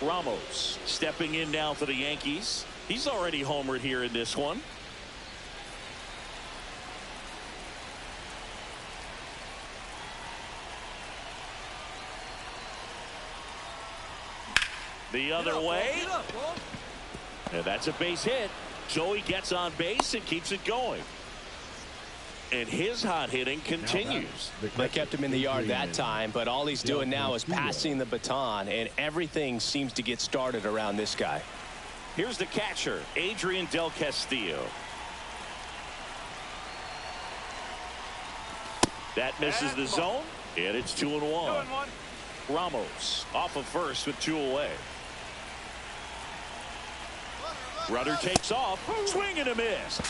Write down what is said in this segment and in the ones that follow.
Ramos stepping in now for the Yankees. He's already homered here in this one. The other way. And that's a base hit. Joey gets on base and keeps it going. And his hot hitting continues. They kept him in the yard that time, but all he's doing now is passing the baton, and everything seems to get started around this guy. Here's the catcher, Adrian Del Castillo. That misses the zone, and it's 2-1. Ramos off of first with 2 away. Runner takes off, swing and a miss.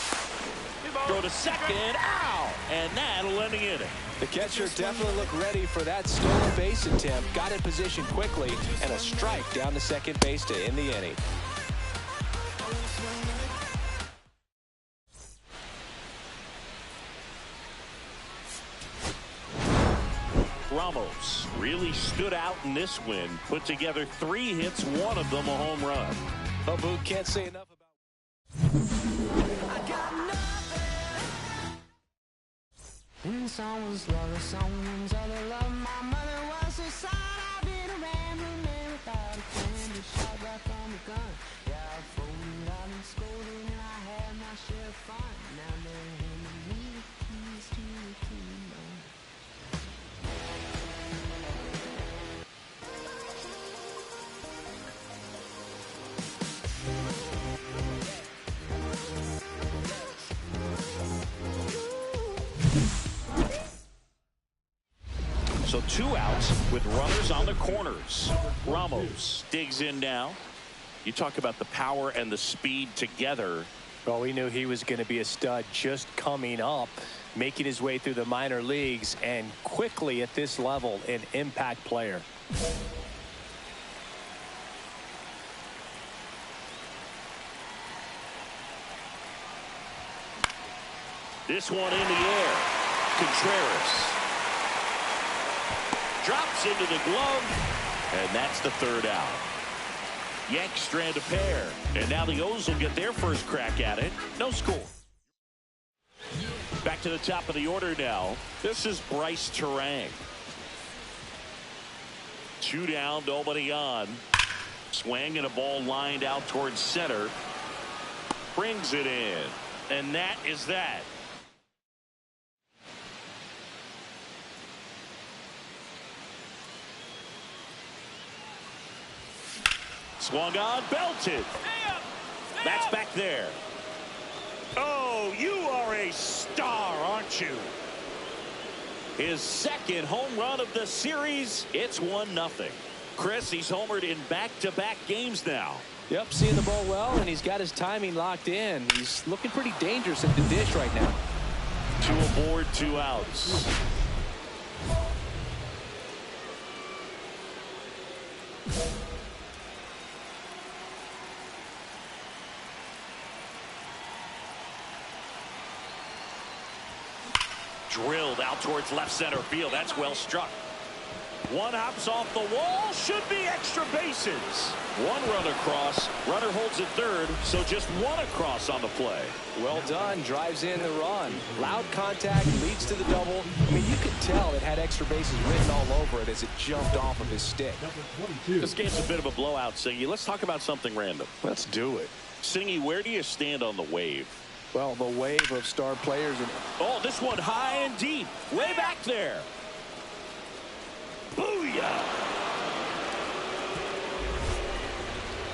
Throw to second, ow, and that'll end the inning. The catcher definitely looked ready for that stolen base attempt, got in position quickly, and a strike down to second base to end the inning. Ramos really stood out in this win, put together 3 hits, 1 of them a home run. Well, Boog, can't say enough about. When the song was love, someone's other love. My mother was so sad. I've been a rambling man without a plan. Just shot right from a gun. Yeah, I folded out and scolded, and I had my share of fun. Now they're handing me the keys to the kingdom. So 2 outs with runners on the corners. Ramos digs in now. You talk about the power and the speed together. Well, we knew he was going to be a stud just coming up, making his way through the minor leagues, and quickly at this level, an impact player. This one in the air. Contreras drops into the glove, and that's the 3rd out. Yanks strand a pair, and now the O's will get their first crack at it. No score. Back to the top of the order now. This is Bryce Terang. 2 down, nobody on. Swing and a ball lined out towards center. Brings it in, and that is that. Swung on, belted. That's back there. Oh, you are a star, aren't you? His 2nd home run of the series. It's 1-0. Chris, he's homered in back-to-back games now. Yep, seeing the ball well, and he's got his timing locked in. He's looking pretty dangerous at the dish right now. 2 aboard, 2 outs. Drilled out towards left center field. That's well struck. 1 hops off the wall. Should be extra bases. 1 run across. Runner holds at 3rd, so just 1 across on the play. Well done. Drives in the run. Loud contact, leads to the double. I mean, you could tell it had extra bases written all over it as it jumped off of his stick. This game's a bit of a blowout, Singy. Let's talk about something random. Let's do it. Singy, where do you stand on the wave? Well, the wave of star players. Oh, this one high and deep. Way back there. Booyah!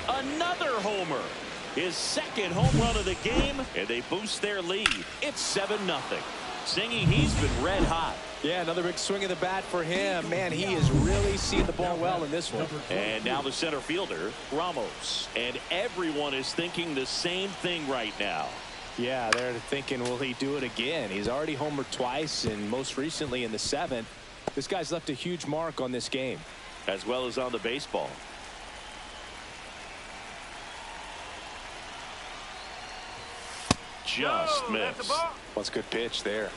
Another homer. His 2nd home run of the game, and they boost their lead. It's 7-0. Singy, he's been red hot. Yeah, another big swing of the bat for him. Man, he is really seeing the ball well in this one. And now the center fielder, Ramos. And everyone is thinking the same thing right now. Yeah, they're thinking, will he do it again? He's already homered twice, and most recently in the 7th. This guy's left a huge mark on this game. As well as on the baseball. Just missed. Well, it's a good pitch there.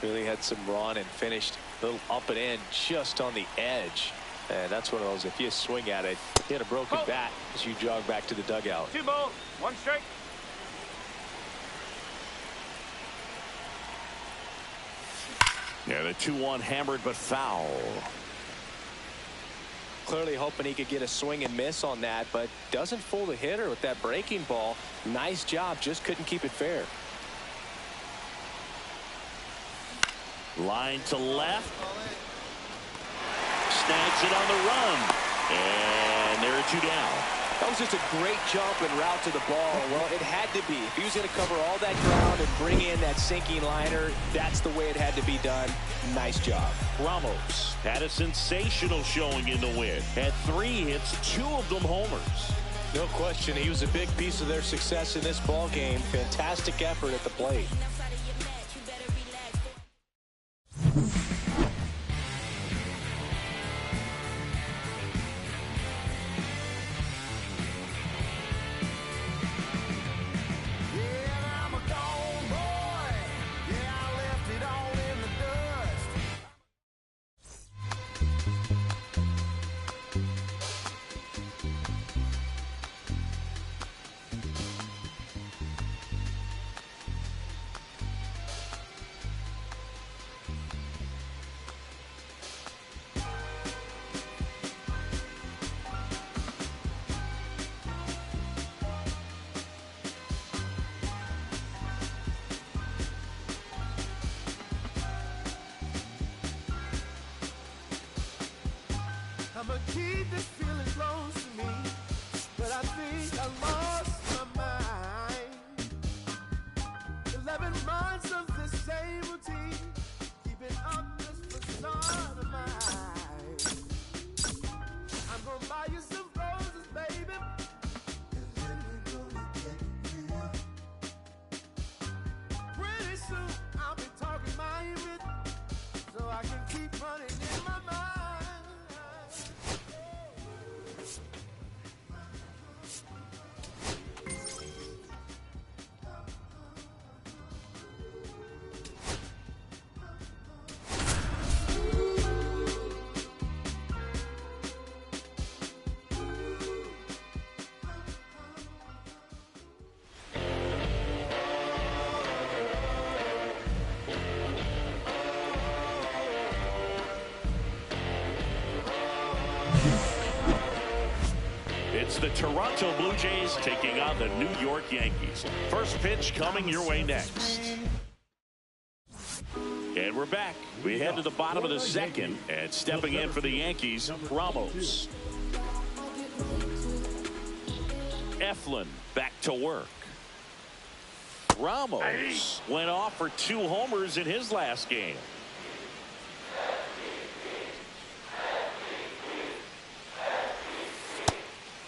Really had some run and finished a little up and in just on the edge. And that's one of those, if you swing at it, hit a broken bat as you jog back to the dugout. 2 balls, 1 strike. Yeah, the 2-1 hammered but foul. Clearly hoping he could get a swing and miss on that, but doesn't fool the hitter with that breaking ball. Nice job, just couldn't keep it fair. Line to left. Snags it on the run. And there are 2 down. That was just a great jump and route to the ball. Well, it had to be. If he was going to cover all that ground and bring in that sinking liner, that's the way it had to be done. Nice job. Ramos had a sensational showing in the win. Had 3 hits, 2 of them homers. No question, he was a big piece of their success in this ball game. Fantastic effort at the plate. I'ma keep this feeling close to me, but I think I lost my mind. 11 months of this same routine, keeping up this facade of mine. I'm gonna buy you some roses, baby, and then we're gonna get real. Pretty soon I'll be talking my image, so I can keep running in my mind. It's the Toronto Blue Jays taking on the New York Yankees. First pitch coming your way next. And we're back. We head to the bottom of the second, and stepping in for the Yankees, Ramos. Eflin back to work. Ramos went off for 2 homers in his last game.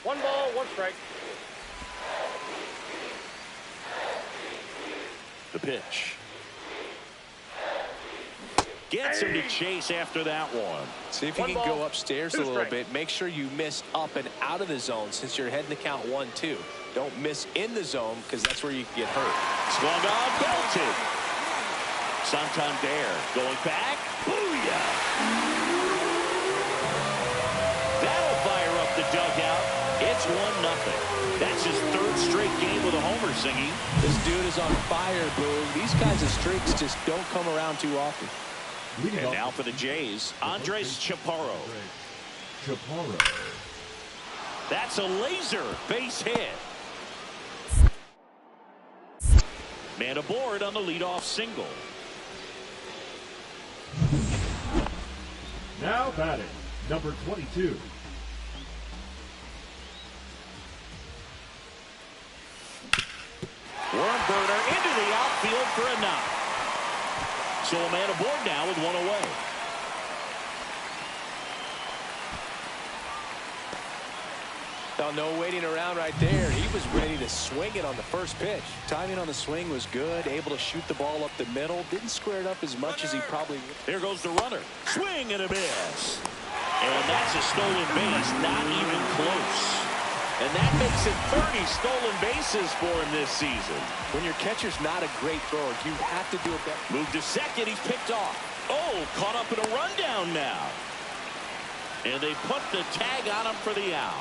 One ball, 1 strike. The pitch. Gets him to chase after that one. See if you can go upstairs a little bit. Make sure you miss up and out of the zone since you're heading to count 1-2. Don't miss in the zone because that's where you can get hurt. Swung on, belted. Santander going back. Booyah! That'll fire up the dugout. It's 1-0. That's his 3rd straight game with a homer singing. This dude is on fire, Boog. These kinds of streaks just don't come around too often. And now for the Jays, Andres Chaparro. That's a laser base hit. Man aboard on the leadoff single. Now batting, number 22. Worm burner into the outfield for a knock. So a man aboard now with 1 away. Now, no waiting around right there. He was ready to swing it on the first pitch. Timing on the swing was good. Able to shoot the ball up the middle. Didn't square it up as much as he probably would. Here goes the runner. Swing and a miss. And that's a stolen base. Not even close. And that makes it 30 stolen bases for him this season. When your catcher's not a great thrower, you have to do a better. Move to second. He's picked off. Oh, caught up in a rundown now. And they put the tag on him for the out.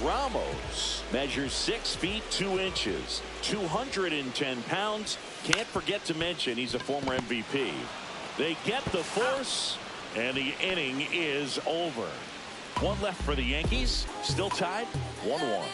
Ramos measures 6 feet 2 inches, 210 pounds. Can't forget to mention he's a former MVP. They get the force, and the inning is over. One left for the Yankees. Still tied 1-1.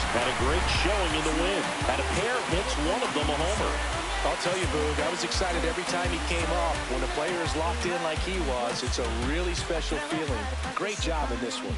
Had a great showing in the win. Had a pair of hits, one of them a homer. I'll tell you, Boog, I was excited every time he came up. When a player is locked in like he was, it's a really special feeling. Great job in this one.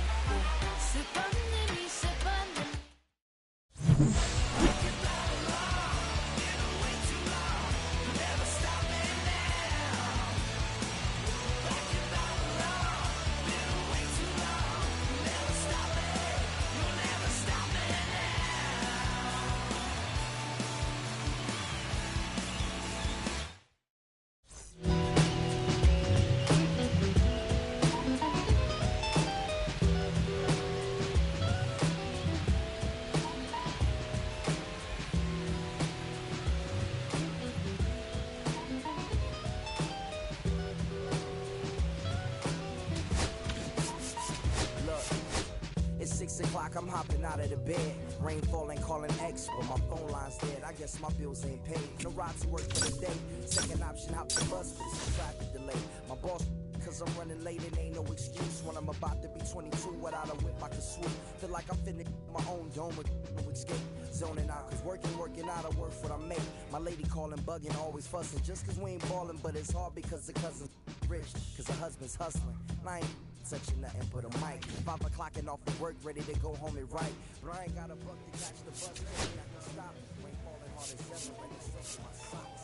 It's 6 o'clock, I'm hopping out of the bed. Rain falling, calling X, but my phone line's dead. I guess my bills ain't paid. No ride to work for the day. Second option, hop the bus, but it's a traffic delay. My boss, cause I'm running late, and ain't no excuse. When I'm about to be 22, without a whip, I can swoop. Feel like I'm finna my own dome with no escape. Zoning out, cause working out, I work what I make. My lady calling, bugging, always fussing. Just cause we ain't ballin', but it's hard because the cousin's rich. Cause the husband's hustling. And I ain't touching nothing but a mic. 5 o'clock and off of work, ready to go home and write. But I ain't got a buck to catch the bus, I can stop. Rain falling hard as ever, and it's soaking my socks.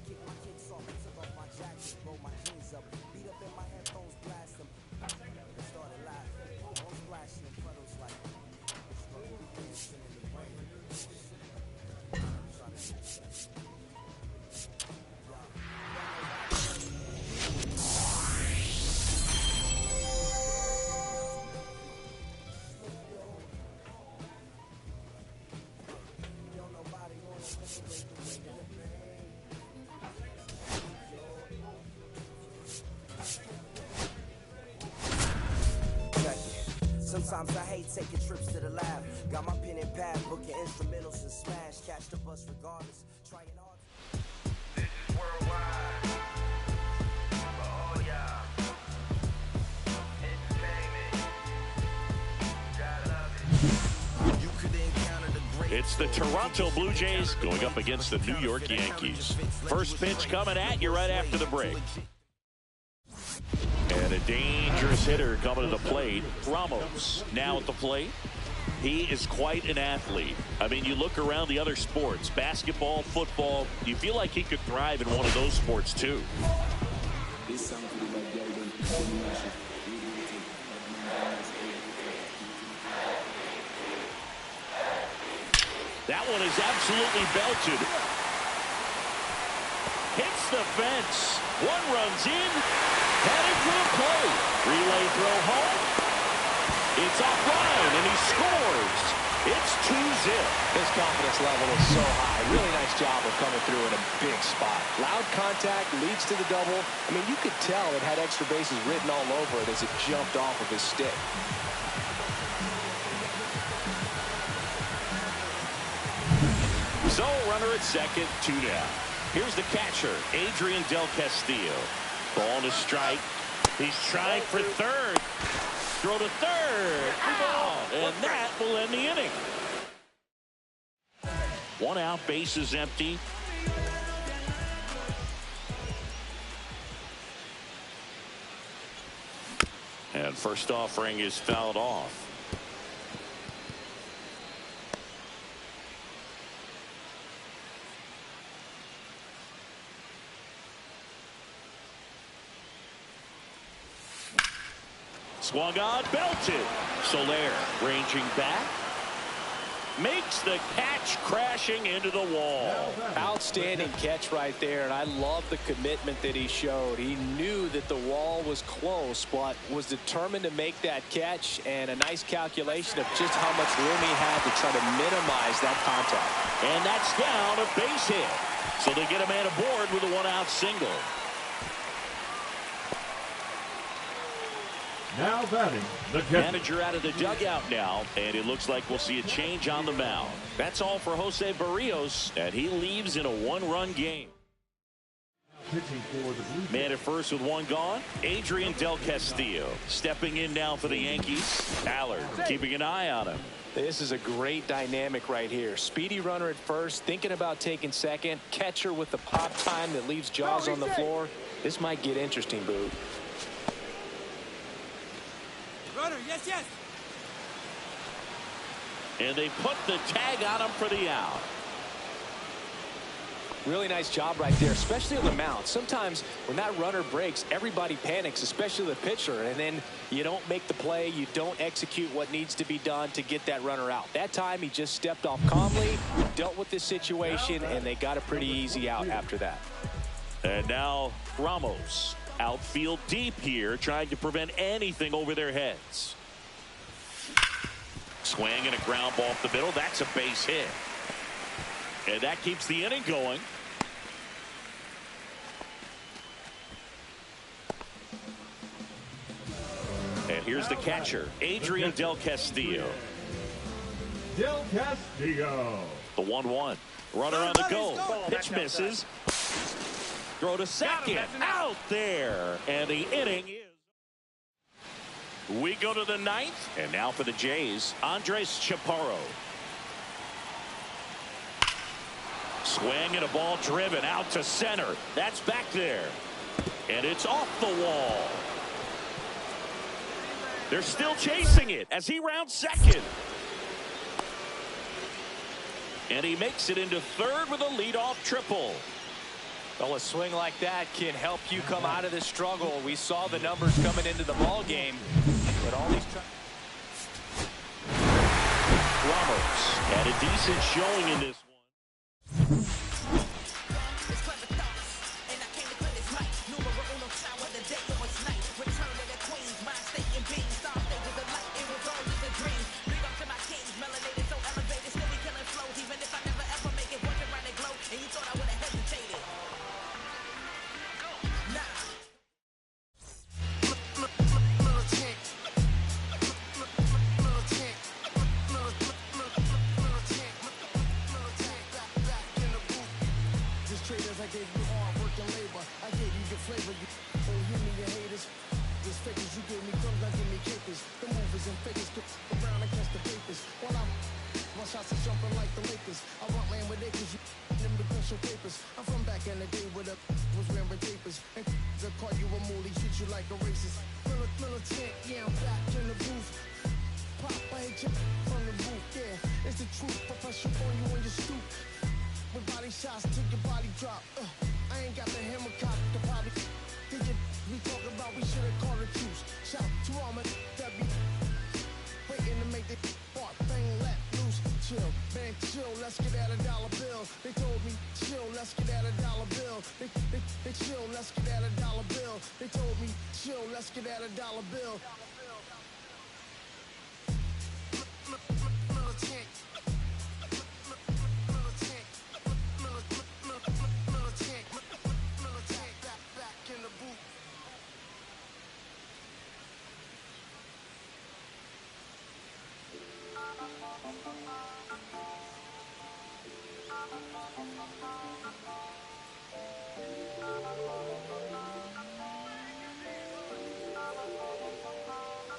Kick my kicks off, took off my jacket, roll my jeans up, beat up in my headphones, blast them. Started laughing, all splashing in puddles like dancing in the rain. Sometimes I hate taking trips to the lab. Got my pen and pad, booking instrumentals and smash. Catch the bus regardless. Trying hard. This is worldwide. Oh yeah. Entertainment. Gotta love it. You could encounter the great. It's the Toronto Blue Jays going up against the New York Yankees. First pitch coming at you right after the break. And a dangerous hitter coming to the plate. Ramos now at the plate. He is quite an athlete. I mean, you look around the other sports, basketball, football, you feel like he could thrive in one of those sports too. That one is absolutely belted. Hits the fence. One runs in. Headed for the plate. Relay throw home. It's offline, and he scores. It's 2-0. His confidence level is so high. Really nice job of coming through in a big spot. Loud contact leads to the double. I mean, you could tell it had extra bases written all over it as it jumped off of his stick. So, runner at second, 2 down. Here's the catcher, Adrian Del Castillo. Ball to strike. He's trying for third. Throw to third. Out. And that will end the inning. 1 out, bases empty. And first offering is fouled off. Swung on, belted. Soler ranging back. Makes the catch crashing into the wall. Outstanding catch right there, and I love the commitment that he showed. He knew that the wall was close, but was determined to make that catch, and a nice calculation of just how much room he had to try to minimize that contact. And that's down, a base hit. So they get a man aboard with a one-out single. Now batting, the catcher. Manager out of the dugout now, and it looks like we'll see a change on the mound. That's all for Jose Barrios, and he leaves in a one-run game. Pitching for the Blue Jays. Man at first with one gone, Adrian Del Castillo. Stepping in now for the Yankees, Allard keeping an eye on him. This is a great dynamic right here. Speedy runner at first, thinking about taking second. Catcher with the pop time that leaves Jaws on the floor. This might get interesting, Boo. Runner, yes, yes. And they put the tag on him for the out. Really nice job right there, especially on the mound. Sometimes when that runner breaks, everybody panics, especially the pitcher, and then you don't make the play, you don't execute what needs to be done to get that runner out. That time he just stepped off calmly, dealt with this situation, and they got a pretty easy out after that. And now Ramos, outfield deep here, trying to prevent anything over their heads. Swing and a ground ball up the middle. That's a base hit. And that keeps the inning going. And here's the catcher, Adrian Del Castillo. Del Castillo. The 1-1. Runner on the go. Pitch misses. Throw to second. Out there. And the inning is. We go to the ninth. And now for the Jays, Andres Chaparro. Swing and a ball driven out to center. That's back there. And it's off the wall. They're still chasing it as he rounds second. And he makes it into third with a leadoff triple. Well, a swing like that can help you come out of this struggle. We saw the numbers coming into the ball game, but all these Ramos had a decent showing in this one.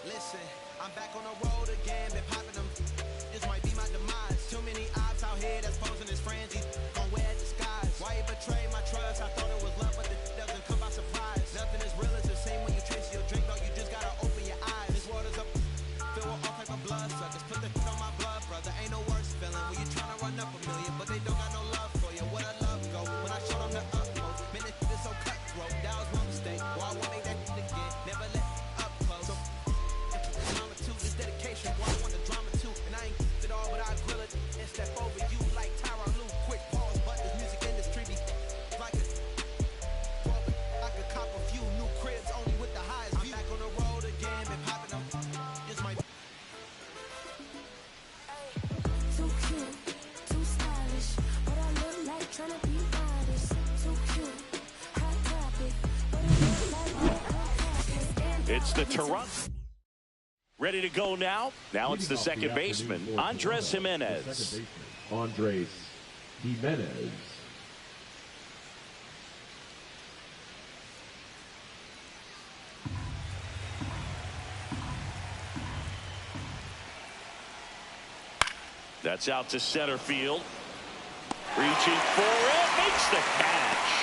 Listen, I'm back on the road again, been popping them. This might be my demise. Too many ops out here that's posing as friends. He's gon' wear disguise. Why you betray my trust? I thought it was love, but it doesn't come by surprise. Nothing is real as the same when you chase your dream, dog. You just gotta open your eyes. This world is up, filled with all type of blood suckers. Put the on my blood, brother. Ain't no worse feeling when you tryna run up a million, but they don't got no love for you. Where the love go? When I showed them the utmost, man, it's so cutthroat. That was my mistake. Well, I won't make that again. Never let up close. So, dedication, boy, I want the drama too, and I ain't it all, but I grill it. It's the Toronto. Ready to go now. Now it's the second baseman, Andres Jimenez. Andres Jimenez. That's out to center field. Reaching for it, makes the catch.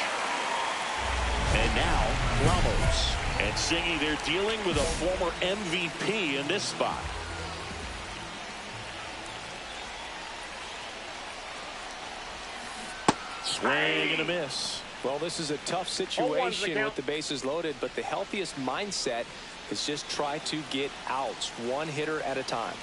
And now Ramos. And Singy, they're dealing with a former MVP in this spot. Swing and a miss. Well, this is a tough situation with the bases loaded, but the healthiest mindset is just try to get outs, one hitter at a time.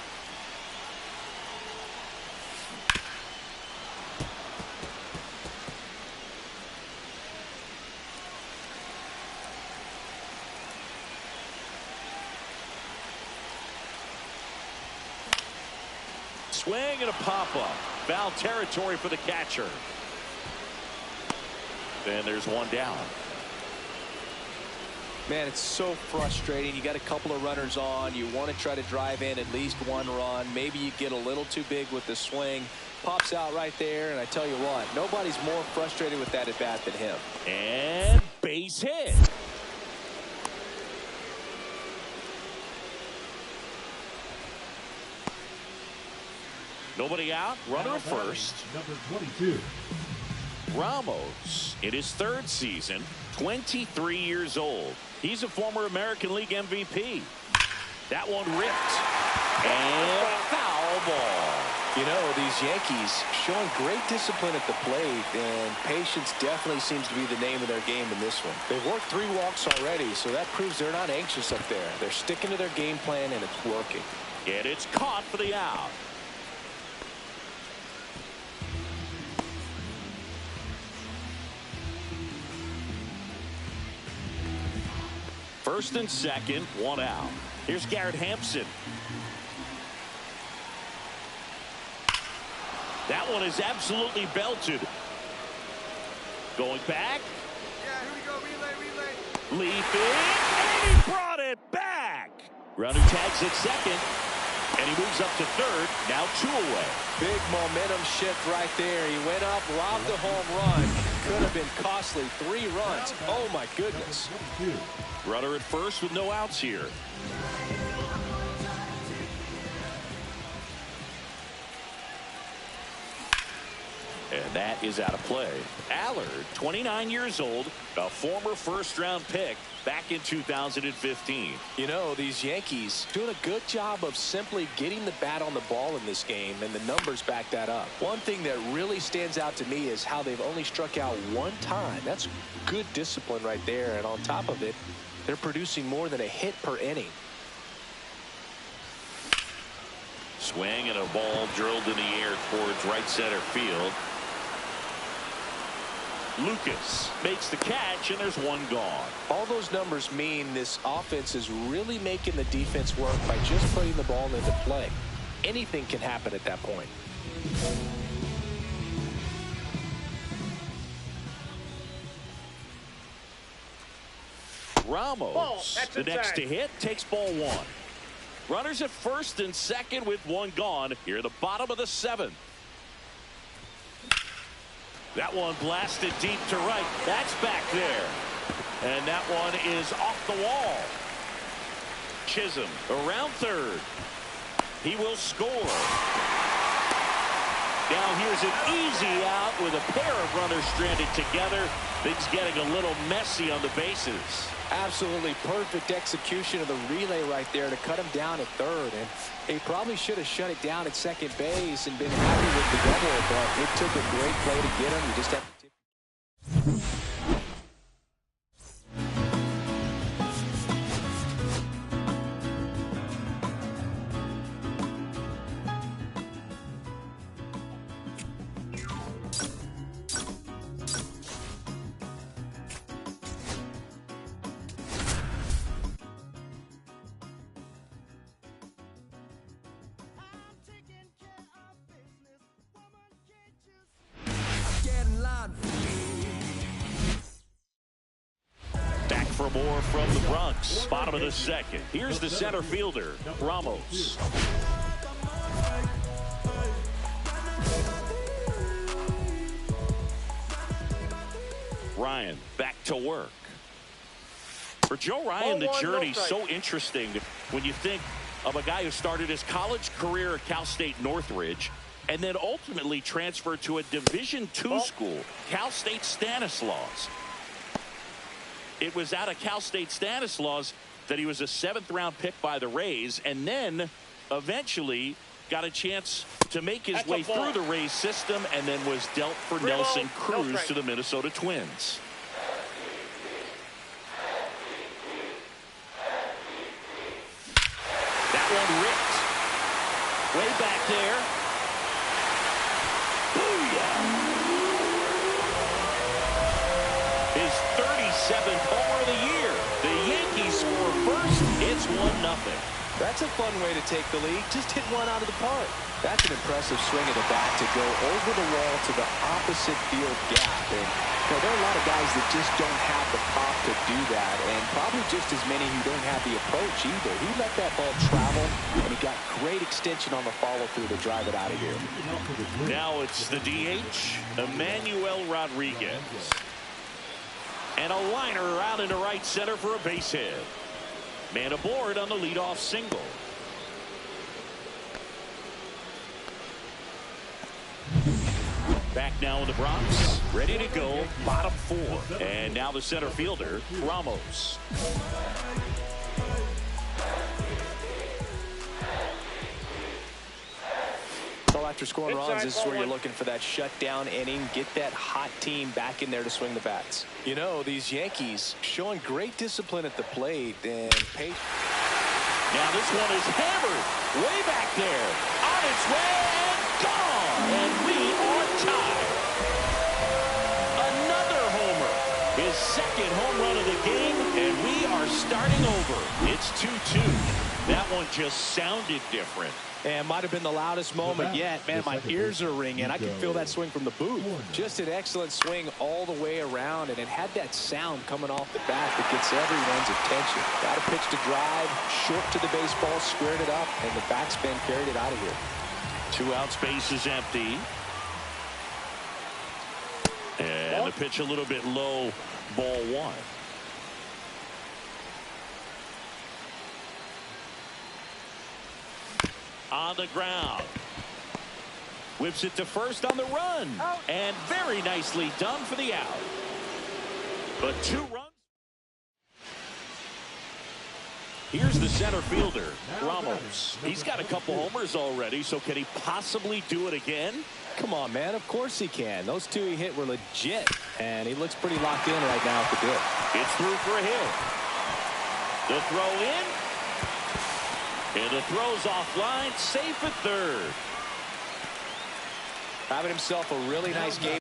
Swing and a pop-up. Foul territory for the catcher. And there's one down. Man, it's so frustrating. You got a couple of runners on. You want to try to drive in at least one run. Maybe you get a little too big with the swing. Pops out right there, and I tell you what, nobody's more frustrated with that at bat than him. And base hit. Nobody out. Runner at first. Number 22. Ramos, in his third season, 23 years old. He's a former American League MVP. That one ripped. And foul ball. You know, these Yankees showing great discipline at the plate, and patience definitely seems to be the name of their game in this one. They've worked 3 walks already, so that proves they're not anxious up there. They're sticking to their game plan, and it's working. And it's caught for the out. First and second, one out. Here's Garrett Hampson. That one is absolutely belted. Going back. Yeah, here we go. Relay. Leaping. And he brought it back. Runner tags at second. And he moves up to third. Now 2 away. Big momentum shift right there. He went up, robbed the home run. Could have been costly. 3 runs. Oh, my goodness. Runner at first with no outs here. And that is out of play. Allard, 29 years old, a former first-round pick back in 2015. You know, these Yankees doing a good job of simply getting the bat on the ball in this game, and the numbers back that up. One thing that really stands out to me is how they've only struck out 1 time. That's good discipline right there, and on top of it, they're producing more than a hit per inning. Swing and a ball drilled in the air towards right center field. Lucas makes the catch, and there's 1 gone. All those numbers mean this offense is really making the defense work by just putting the ball into play. Anything can happen at that point. Ramos, the next to hit, takes ball 1. Runners at first and second with 1 gone here at the bottom of the 7th. That one blasted deep to right. That's back there. And that one is off the wall. Chisholm around third. He will score. Now here's an easy out with a pair of runners stranded together. Things getting a little messy on the bases. Absolutely perfect execution of the relay right there to cut him down at third. And he probably should have shut it down at second base and been happy with the double, but it took a great play to get him. You just have to or more from the Bronx. Bottom of the second. Here's the center fielder, Ramos. Ryan back to work. For Joe Ryan, the journey's so interesting when you think of a guy who started his college career at Cal State Northridge and then ultimately transferred to a Division II school, Cal State Stanislaus. It was out of Cal State Stanislaus that he was a 7th-round pick by the Rays, and then eventually got a chance to make his way through the Rays system and then was dealt for Nelson Cruz to the Minnesota Twins. That one ripped. Way back there. Booyah! His 37th homer of the year. The Yankees score first. It's 1-0. That's a fun way to take the lead. Just hit one out of the park. That's an impressive swing of the bat to go over the wall to the opposite field gap. And there are a lot of guys that just don't have the pop to do that, and probably just as many who don't have the approach either. He let that ball travel, and he got great extension on the follow-through to drive it out of here. Now it's the DH, Emmanuel Rodriguez. And a liner out into right center for a base hit. Man aboard on the leadoff single. Back now in the Bronx, ready to go, bottom 4. And now the center fielder, Ramos. So after scoring runs, this is where you're looking for that shutdown inning. Get that hot team back in there to swing the bats. You know, these Yankees showing great discipline at the plate and patience. Now this one is hammered way back there. On its way and gone. And we are tied. Another homer. His second home run of the game. And we are starting over. It's 2-2. That one just sounded different. And might have been the loudest moment yet. Man, my ears are ringing. I can feel that swing from the booth. Just an excellent swing all the way around, and it had that sound coming off the bat that gets everyone's attention. Got a pitch to drive, short to the baseball, squared it up, and the backspin carried it out of here. 2 out, space is empty. And the pitch a little bit low, ball 1. On the ground. Whips it to first on the run. And very nicely done for the out. But 2 runs. Here's the center fielder, Ramos. He's got a couple homers already, so can he possibly do it again? Come on, man. Of course he can. Those 2 he hit were legit. And he looks pretty locked in right now at the bit. It's through for a hit. The throw in. And the throw's offline, safe at third. Having himself a really nice game.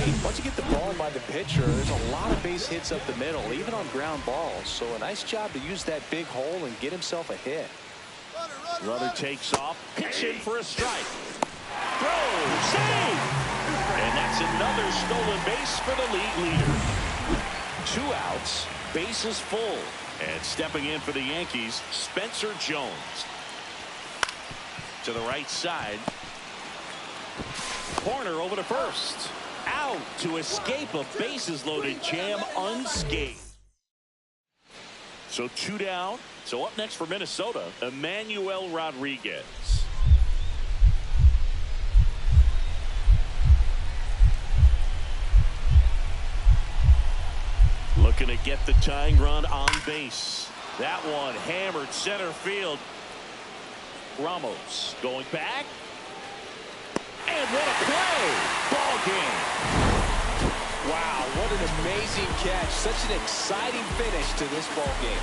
plate. Once you get the ball by the pitcher, there's a lot of base hits up the middle, even on ground balls. So a nice job to use that big hole and get himself a hit. Runner takes off, pitch in for a strike. Throw, save! And that's another stolen base for the league leader. 2 outs, bases full. And stepping in for the Yankees, Spencer Jones. To the right side. Corner over to first. Out to escape a bases-loaded jam unscathed. So 2 down. So up next for Minnesota, Emmanuel Rodriguez. Looking to get the tying run on base. That one hammered center field. Ramos going back. And what a play. Ball game. Wow, what an amazing catch. Such an exciting finish to this ball game.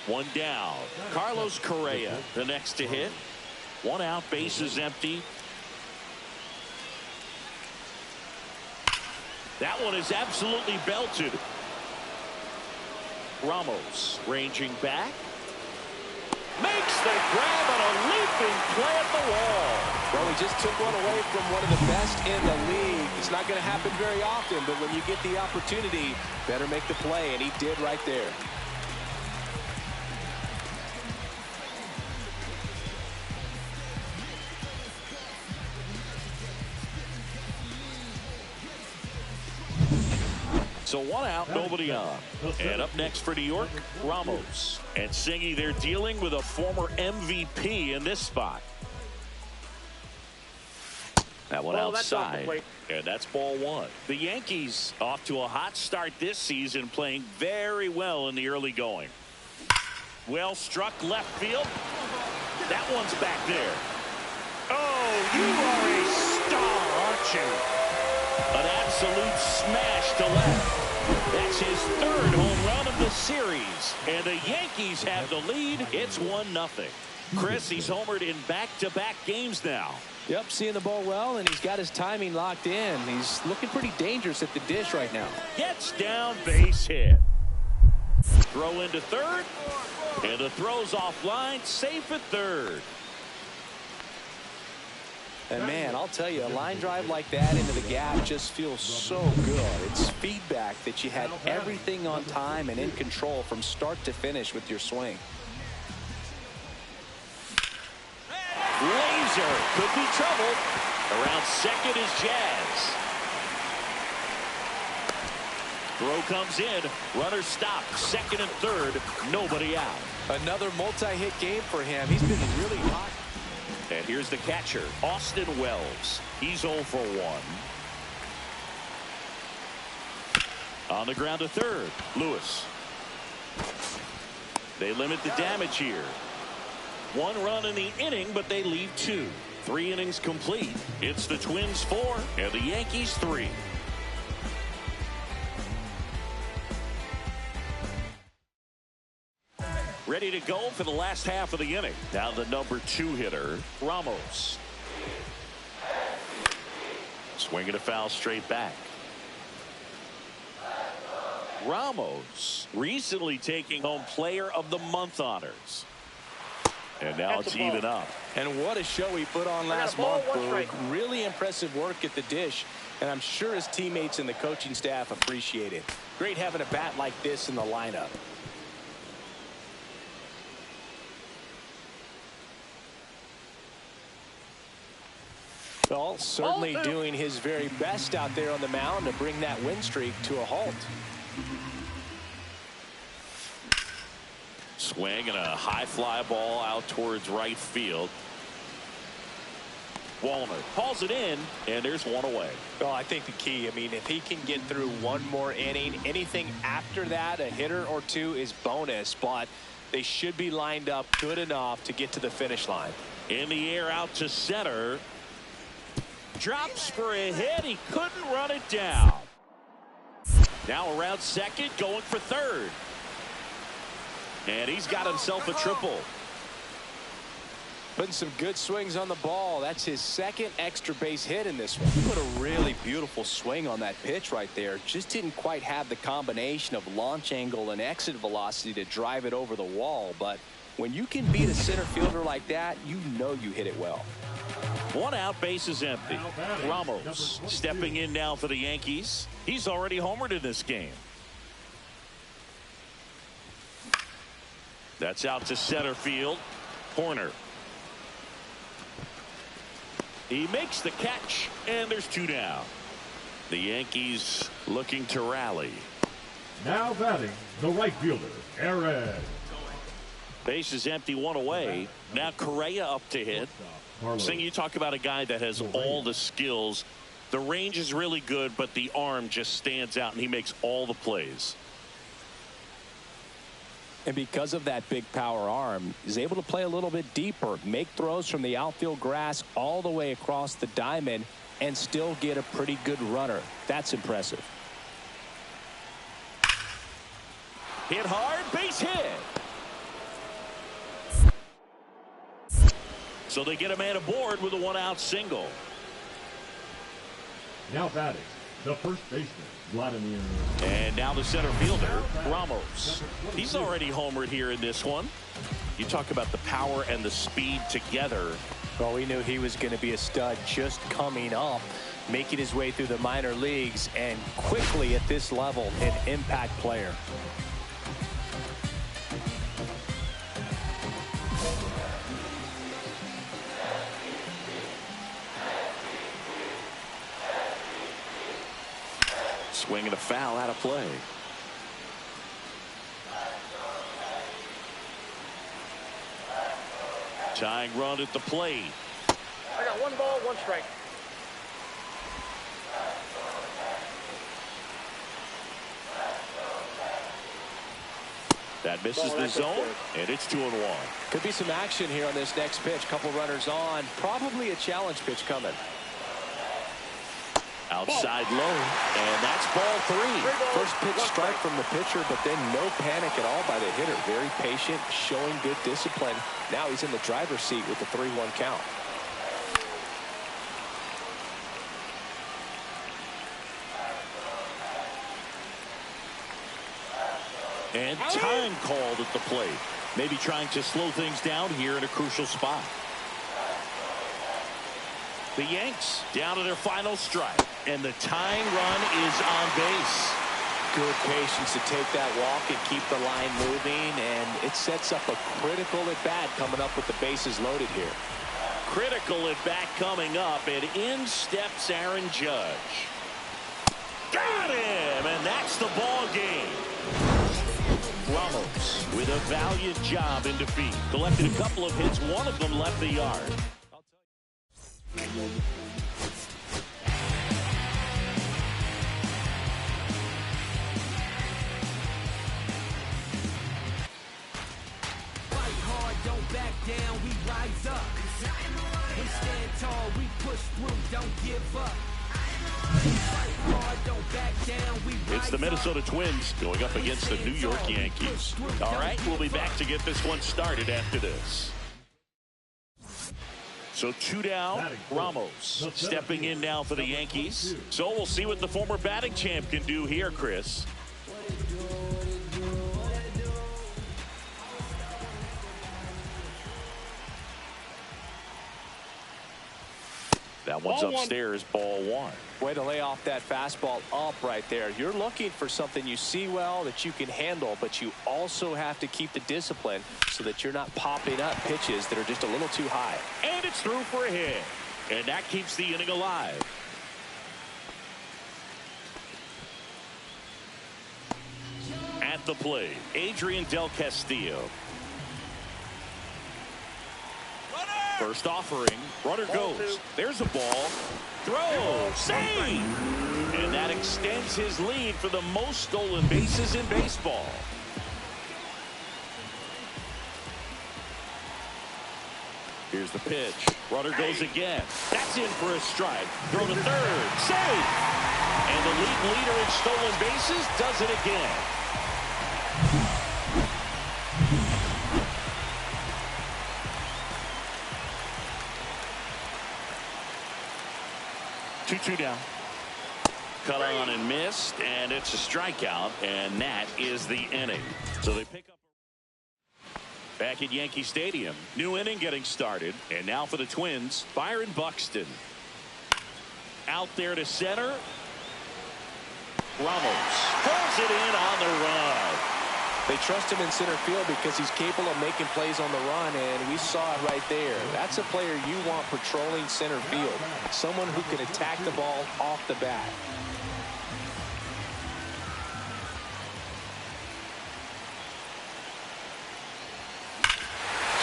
One down. Carlos Correa, the next to hit. 1 out, bases empty. That one is absolutely belted. Ramos ranging back. Makes the grab on a leaping play at the wall. Well, he just took one away from one of the best in the league. It's not going to happen very often, but when you get the opportunity, better make the play, and he did right there. So 1 out, nobody on. And up next for New York, Ramos. And Singy, they're dealing with a former MVP in this spot. That one outside. And that's ball 1. The Yankees off to a hot start this season, playing very well in the early going. Well struck left field. That one's back there. Oh, you are a star, aren't you? An absolute smash to left. That's his 3rd home run of the series. And the Yankees have the lead. It's 1-0. Chris, he's homered in back-to-back games now. Yep, seeing the ball well, and he's got his timing locked in. He's looking pretty dangerous at the dish right now. Gets down, base hit. Throw into third. And the throw's offline, safe at third. And man, I'll tell you, a line drive like that into the gap just feels so good. It's feedback that you had everything on time and in control from start to finish with your swing. Laser could be trouble. Around second is Jazz. Throw comes in. Runner stopped. Second and third. Nobody out. Another multi-hit game for him. He's been really hot. And here's the catcher, Austin Wells. He's 0 for 1. On the ground to third, Lewis. They limit the damage here. 1 run in the inning, but they leave 2. 3 innings complete. It's the Twins 4 and the Yankees 3. Ready to go for the last half of the inning. Now the number 2 hitter, Ramos. Swinging a foul straight back. Ramos recently taking home Player of the Month honors. And now it's even up. And what a show he put on last month, Boog. Really impressive work at the dish. And I'm sure his teammates and the coaching staff appreciate it. Great having a bat like this in the lineup. Well, certainly doing his very best out there on the mound to bring that win streak to a halt. Swing and a high fly ball out towards right field. Walner hauls it in, and there's 1 away. Well, I think the key, I mean, if he can get through 1 more inning, anything after that, a hitter or 2 is bonus. But they should be lined up good enough to get to the finish line. In the air out to center. Drops for a hit. He couldn't run it down. Now around second, going for third. And he's got himself a triple. Putting some good swings on the ball. That's his second extra base hit in this one. He put a really beautiful swing on that pitch right there. Just didn't quite have the combination of launch angle and exit velocity to drive it over the wall. But when you can beat a center fielder like that, you know you hit it well. One out, base is empty. Ramos stepping in now for the Yankees. He's already homered in this game. That's out to center field. Corner. He makes the catch, and there's two down. The Yankees looking to rally. Now batting, the right fielder, Aaron. Base is empty, one away. Now Correa up to hit. Sing, you talk about a guy that has all the skills. The range is really good, but the arm just stands out, and he makes all the plays. And because of that big power arm, he's able to play a little bit deeper, make throws from the outfield grass all the way across the diamond, and still get a pretty good runner. That's impressive. Hit hard, base hit. So they get a man aboard with a one-out single. Now batting, the first baseman, Vladimir. And now the center fielder, Ramos. He's already homered here in this one. You talk about the power and the speed together. Well, we knew he was going to be a stud just coming up, making his way through the minor leagues, and quickly at this level, an impact player. Swing and a foul out of play. Tying run at the plate. I got 1 ball, 1 strike. That misses the zone, and it's 2-1. Could be some action here on this next pitch. Couple runners on. Probably a challenge pitch coming. Outside low, and that's ball 3. First pitch strike from the pitcher, but then no panic at all by the hitter. Very patient, showing good discipline. Now he's in the driver's seat with the 3-1 count. And time called at the plate. Maybe trying to slow things down here in a crucial spot. The Yanks down to their final strike, and the tying run is on base. Good patience to take that walk and keep the line moving, and it sets up a critical at-bat coming up with the bases loaded here. Critical at-bat coming up, and in steps Aaron Judge. Got him, and that's the ball game. Ramos with a valiant job in defeat. Collected a couple of hits, one of them left the yard. Fight hard, don't back down, we rise up. We stand tall, we push through, don't give up. Fight hard, don't back down, we rise It's the Minnesota Twins going up against the New York Yankees. All right, we'll be back to get this one started after this. So 2 down, Ramos stepping in now for the Yankees. So we'll see what the former batting champ can do here, Chris. That one's upstairs, ball 1. Way to lay off that fastball up right there. You're looking for something you see well that you can handle, but you also have to keep the discipline so that you're not popping up pitches that are just a little too high. And it's through for a hit. And that keeps the inning alive. At the plate, Adrian Del Castillo. First offering, runner goes. There's a ball. Throw, save! And that extends his lead for the most stolen bases in baseball. Here's the pitch. Runner goes again. That's in for a strike. Throw to third. Safe. And the league leader in stolen bases does it again. Two down. Cut on and missed, and it's a strikeout, and that is the inning. So they pick up. Back at Yankee Stadium, new inning getting started, and now for the Twins, Byron Buxton. Out there to center. Ramos pulls it in on the run. They trust him in center field because he's capable of making plays on the run, and we saw it right there. That's a player you want patrolling center field. Someone who can attack the ball off the bat.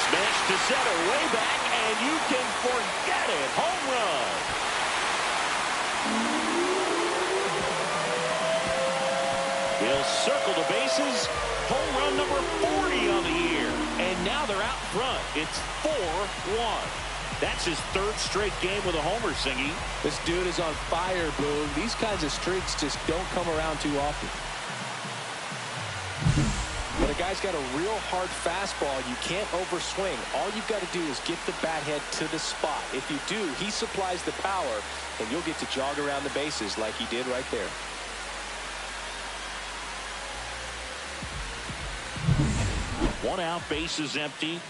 Smash to center, way back, and you can forget it. Home run. He'll circle the bases. Home run number 40 on the year. And now they're out front. It's 4-1. That's his third straight game with a homer, Singy. This dude is on fire, Boone. These kinds of streaks just don't come around too often. When a guy's got a real hard fastball, you can't overswing. All you've got to do is get the bat head to the spot. If you do, he supplies the power, and you'll get to jog around the bases like he did right there. One out, bases empty.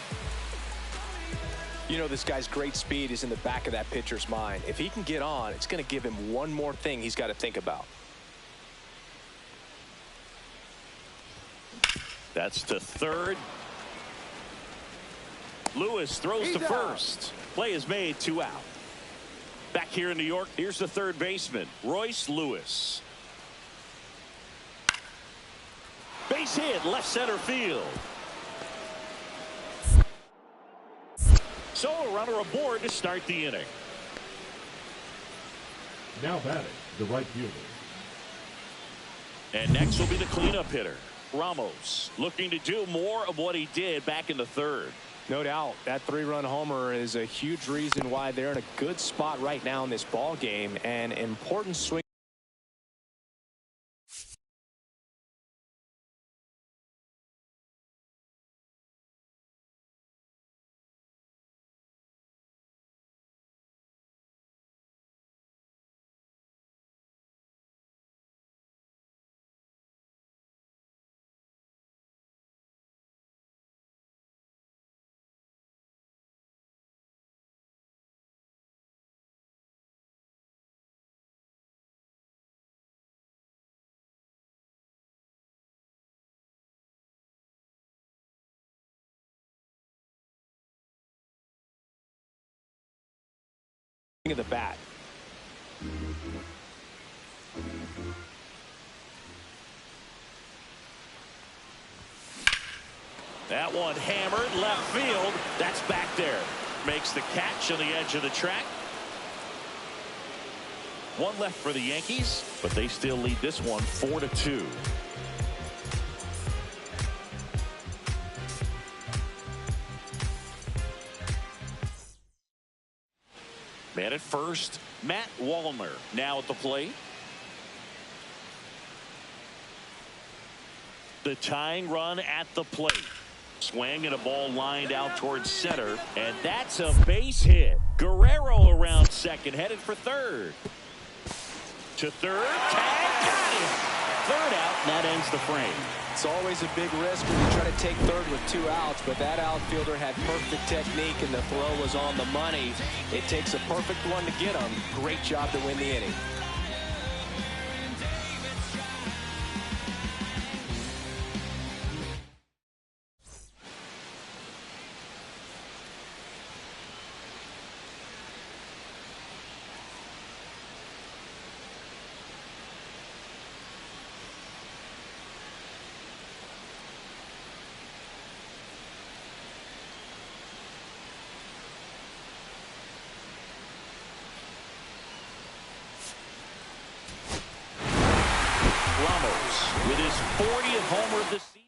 You know, this guy's great speed is in the back of that pitcher's mind. If he can get on, it's going to give him one more thing he's got to think about. That's to third. Lewis throws to first. Play is made, 2 out. Back here in New York, here's the third baseman, Royce Lewis. Base hit, left center field. So a runner aboard to start the inning. Now batting, the right fielder. And next will be the cleanup hitter, Ramos, looking to do more of what he did back in the third. No doubt that 3-run homer is a huge reason why they're in a good spot right now in this ball game. An important swing. Of the bat. That one hammered left field. That's back there. Makes the catch on the edge of the track. One left for the Yankees, but they still lead this one 4-2. Man at first, Matt Wallner now at the plate. The tying run at the plate. Swing and a ball lined out towards center, and that's a base hit. Guerrero around second, headed for third. To third, tag, got him. Third out, and that ends the frame. It's always a big risk when you try to take third with 2 outs, but that outfielder had perfect technique and the throw was on the money. It takes a perfect one to get him. Great job to win the inning. With his 40th homer of the season.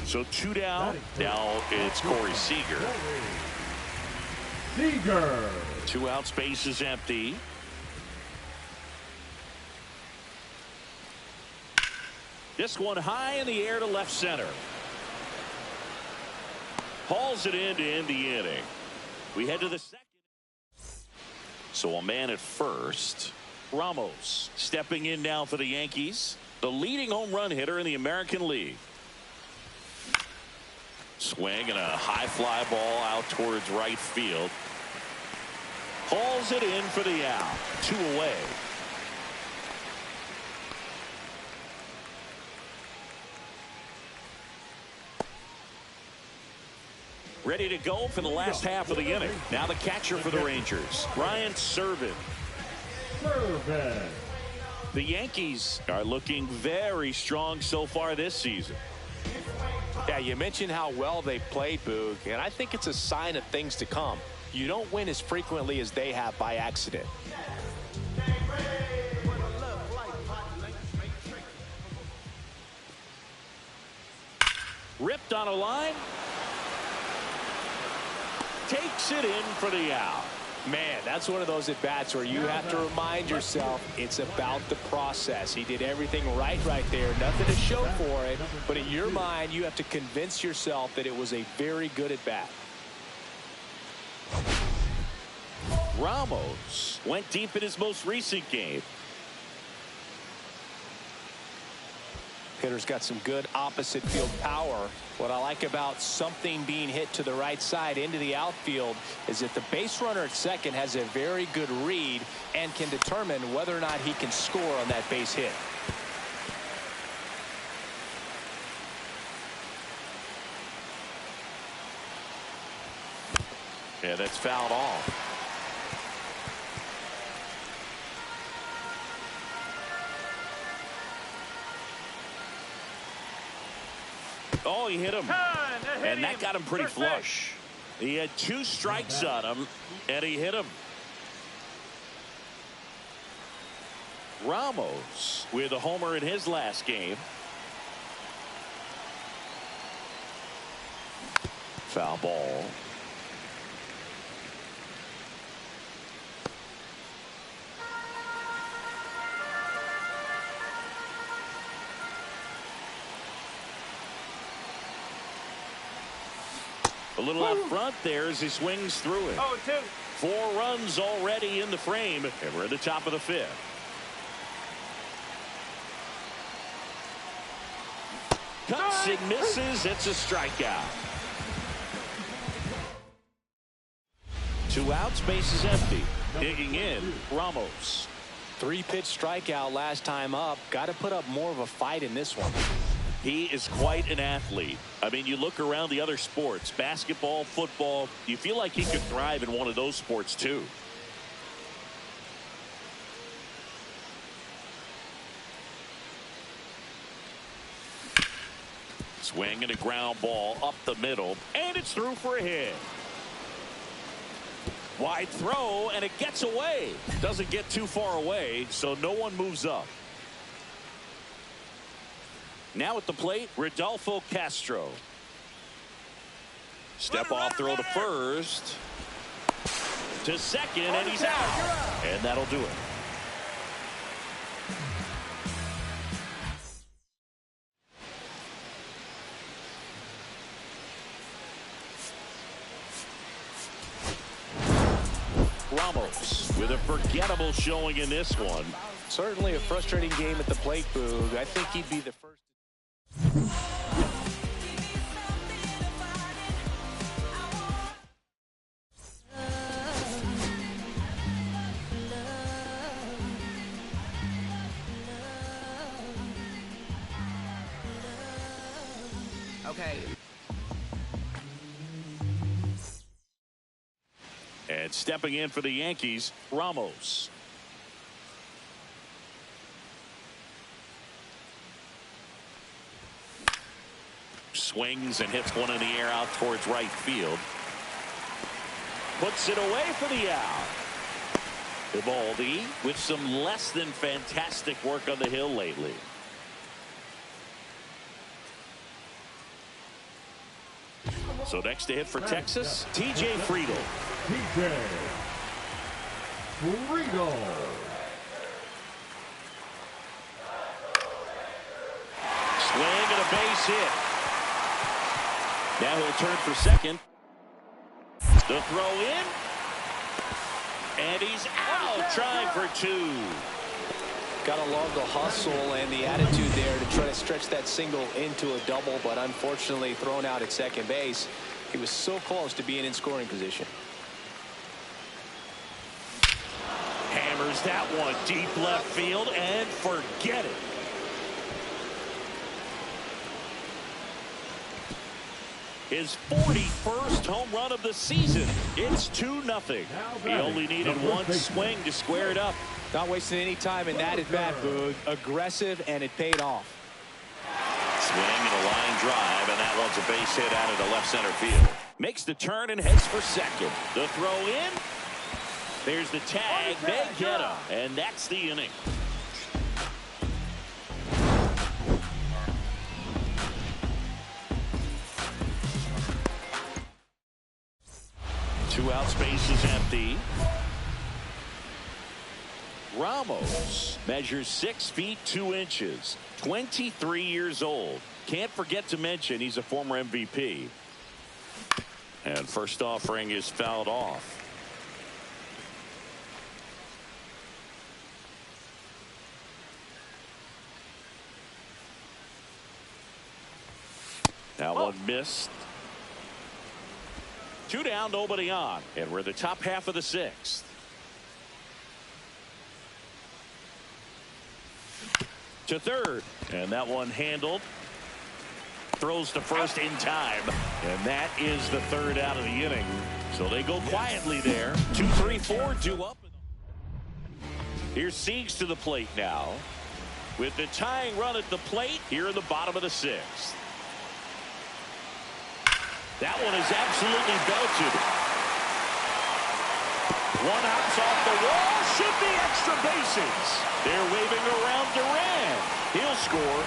So 2 down. Now it's Corey Seager. Seager. 2 out, space is empty. This one high in the air to left center. Hauls it in to end the inning. We head to the second. So a man at first. Ramos stepping in now for the Yankees. The leading home run hitter in the American League. Swing and a high fly ball out towards right field. Hauls it in for the out. 2 away. Ready to go for the last half of the inning. Now the catcher for the Rangers, Ryan Serven. The Yankees are looking very strong so far this season. Yeah, you mentioned how well they played, Boog, and I think it's a sign of things to come. You don't win as frequently as they have by accident. Ripped on a line. Takes it in for the out. Man, that's one of those at-bats where you have to remind yourself it's about the process. He did everything right there. Nothing to show for it. But in your mind, you have to convince yourself that it was a very good at-bat. Ramos went deep in his most recent game. Hitter's got some good opposite field power. What I like about something being hit to the right side into the outfield is that the base runner at second has a very good read and can determine whether or not he can score on that base hit. Yeah, that's fouled off. Oh, he hit him. And that got him pretty flush. He had 2 strikes on him, and he hit him. Ramos with a homer in his last game. Foul ball. A little out front there as he swings through it. 0-2. 4 runs already in the frame, and we're at the top of the 5th. Cuts and misses. It's a strikeout. 2 outs, base is empty. Digging in, Ramos. 3-pitch strikeout last time up. Got to put up more of a fight in this one. He is quite an athlete. I mean, you look around the other sports, basketball, football, you feel like he could thrive in one of those sports too. Swing and a ground ball up the middle, and it's through for a hit. Wide throw, and it gets away. Doesn't get too far away, so no one moves up. Now at the plate, Rodolfo Castro. Step off throw to first. To second, and he's out. And that'll do it. Ramos with a forgettable showing in this one. Certainly a frustrating game at the plate, Boog. I think he'd be the first. Okay. And stepping in for the Yankees, Ramos. Swings and hits one in the air out towards right field. Puts it away for the out. Eovaldi with some less than fantastic work on the hill lately. So next to hit for Texas, T.J. Friedel. T.J. Friedel. Swing and a base hit. Now he'll turn for second. The throw in. And he's out, trying for two. Gotta love the hustle and the attitude there to try to stretch that single into a double, but unfortunately thrown out at second base. He was so close to being in scoring position. Hammers that one deep left field and forget it. His 41st home run of the season. It's 2-0. He only needed one swing to square it up. Not wasting any time in that at bat, Boog. Aggressive, and it paid off. Swing and a line drive, and that one's a base hit out of the left center field. Makes the turn and heads for second. The throw in. There's the tag. They get him, and that's the inning. Two out, space is empty. Ramos measures 6 feet 2 inches, 23 years old. Can't forget to mention he's a former MVP. And first offering is fouled off. That one missed. 2 down, nobody on, and we're in the top half of the 6th. To third, and that one handled. Throws to first in time, and that is the 3rd out of the inning. So they go quietly there. 2, 3, 4, 2 up. Here's Siegs to the plate now, with the tying run at the plate here in the bottom of the 6th. That one is absolutely belted. One hops off the wall. Should be extra bases. They're waving around Duran. He'll score.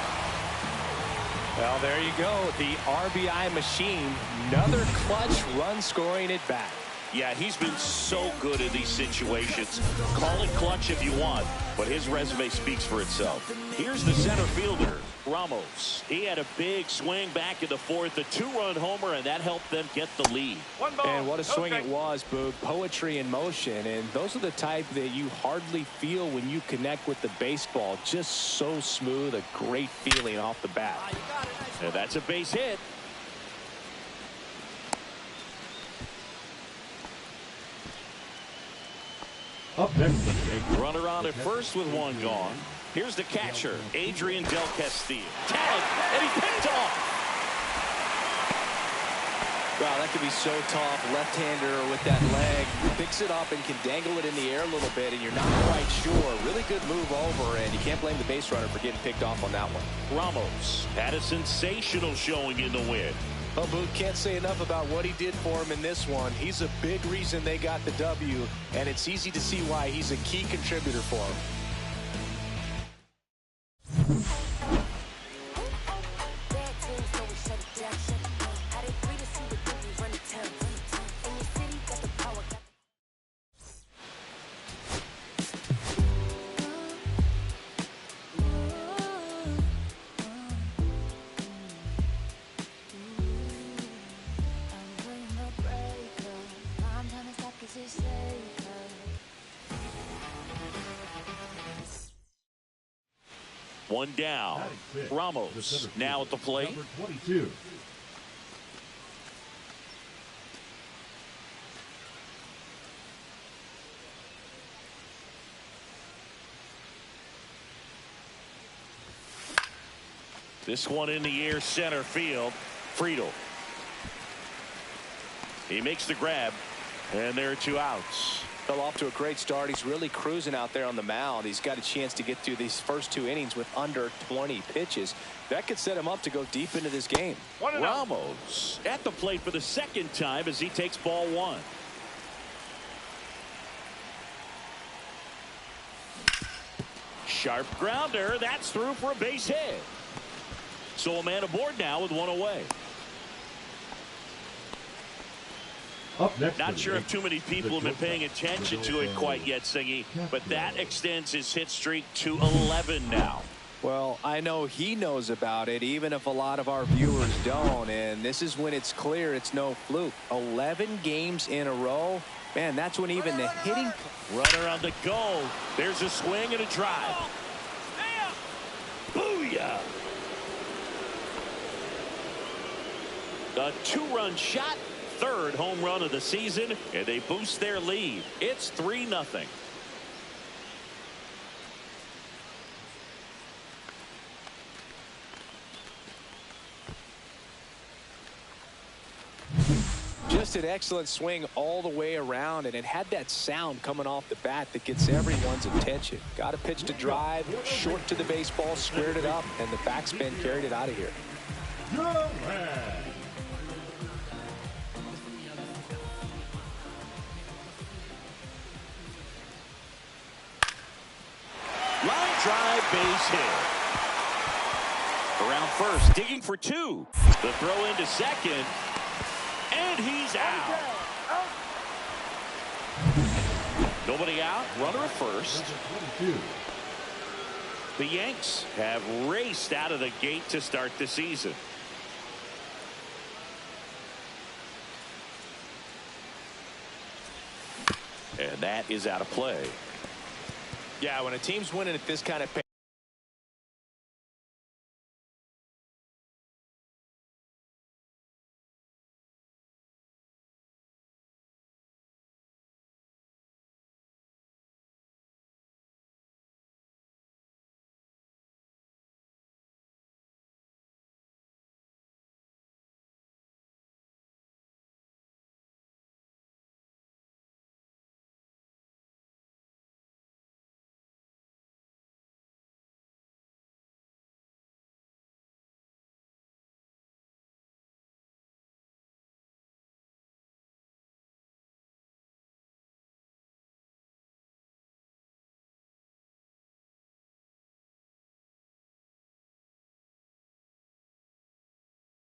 Well, there you go. The RBI machine. Another clutch run scoring at bat. Yeah, he's been so good in these situations. Call it clutch if you want, but his resume speaks for itself. Here's the center fielder, Ramos. He had a big swing back in the 4th, a 2-run homer, and that helped them get the lead. And what a swing it was, Boog. Poetry in motion, and those are the type that you hardly feel when you connect with the baseball. Just so smooth, a great feeling off the bat. And that's a base hit. Up next, runner on at first with one gone. Here's the catcher, Adrian Del Castillo. Tag, and he picked off. Wow, that could be so tough. Left-hander with that leg. Picks it up and can dangle it in the air a little bit, and you're not quite sure. Really good move over, and you can't blame the base runner for getting picked off on that one. Ramos had a sensational showing in the win. Well, Boog, can't say enough about what he did for him in this one. He's a big reason they got the W, and it's easy to see why he's a key contributor for him. One down. Ramos now at the plate. Number 22. This one in the air, center field. Friedel. He makes the grab, and there are 2 outs. Fell off to a great start. He's really cruising out there on the mound. He's got a chance to get through these first 2 innings with under 20 pitches. That could set him up to go deep into this game. Ramos at the plate for the 2nd time as he takes ball 1. Sharp grounder. That's through for a base hit. So a man aboard now with 1 away. Up next, Not sure if too many people have been paying attention to it quite yet, Singy, but that extends his hit streak to 11 now. Well, I know he knows about it, even if a lot of our viewers don't. And this is when it's clear it's no fluke. 11 games in a row. Man, that's when even the hitting. Runner on the goal. There's a swing and a drive. Booyah! A 2-run shot. Third home run of the season, and they boost their lead. It's 3-0. Just an excellent swing all the way around, and it had that sound coming off the bat that gets everyone's attention. Got a pitch to drive, short to the baseball, squared it up, and the backspin carried it out of here. Line drive, base hit. Around first, digging for 2. The throw into second. And he's out. Nobody out. Runner at first. The Yanks have raced out of the gate to start the season. And that is out of play. Yeah, when a team's winning at this kind of pace.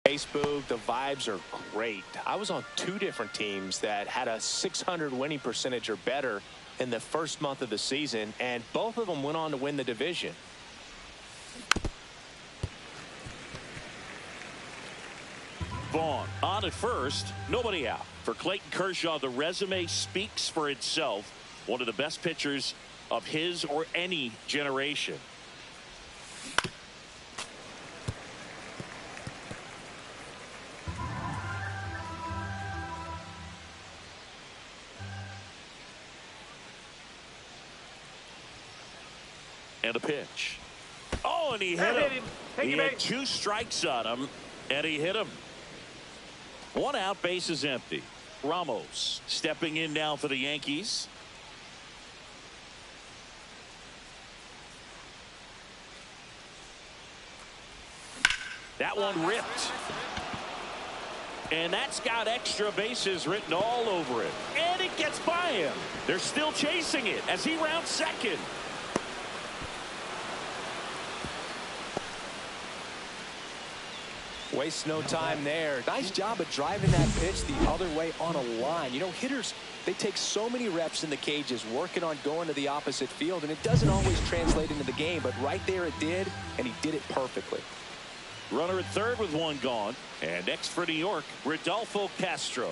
Facebook, the vibes are great. I was on 2 different teams that had a 600 winning percentage or better in the first month of the season, and both of them went on to win the division. Vaughn on at first, nobody out. For Clayton Kershaw, the resume speaks for itself. One of the best pitchers of his or any generation. And a pitch. Oh, and he hit him. He had 2 strikes on him, and he hit him. 1 out, base is empty. Ramos stepping in now for the Yankees. That one ripped. And that's got extra bases written all over it. And it gets by him. They're still chasing it as he rounds second. Waste no time there. Nice job of driving that pitch the other way on a line. You know, hitters, they take so many reps in the cages working on going to the opposite field, and it doesn't always translate into the game, but right there it did, and he did it perfectly. Runner at third with 1 gone. And next for New York, Rodolfo Castro.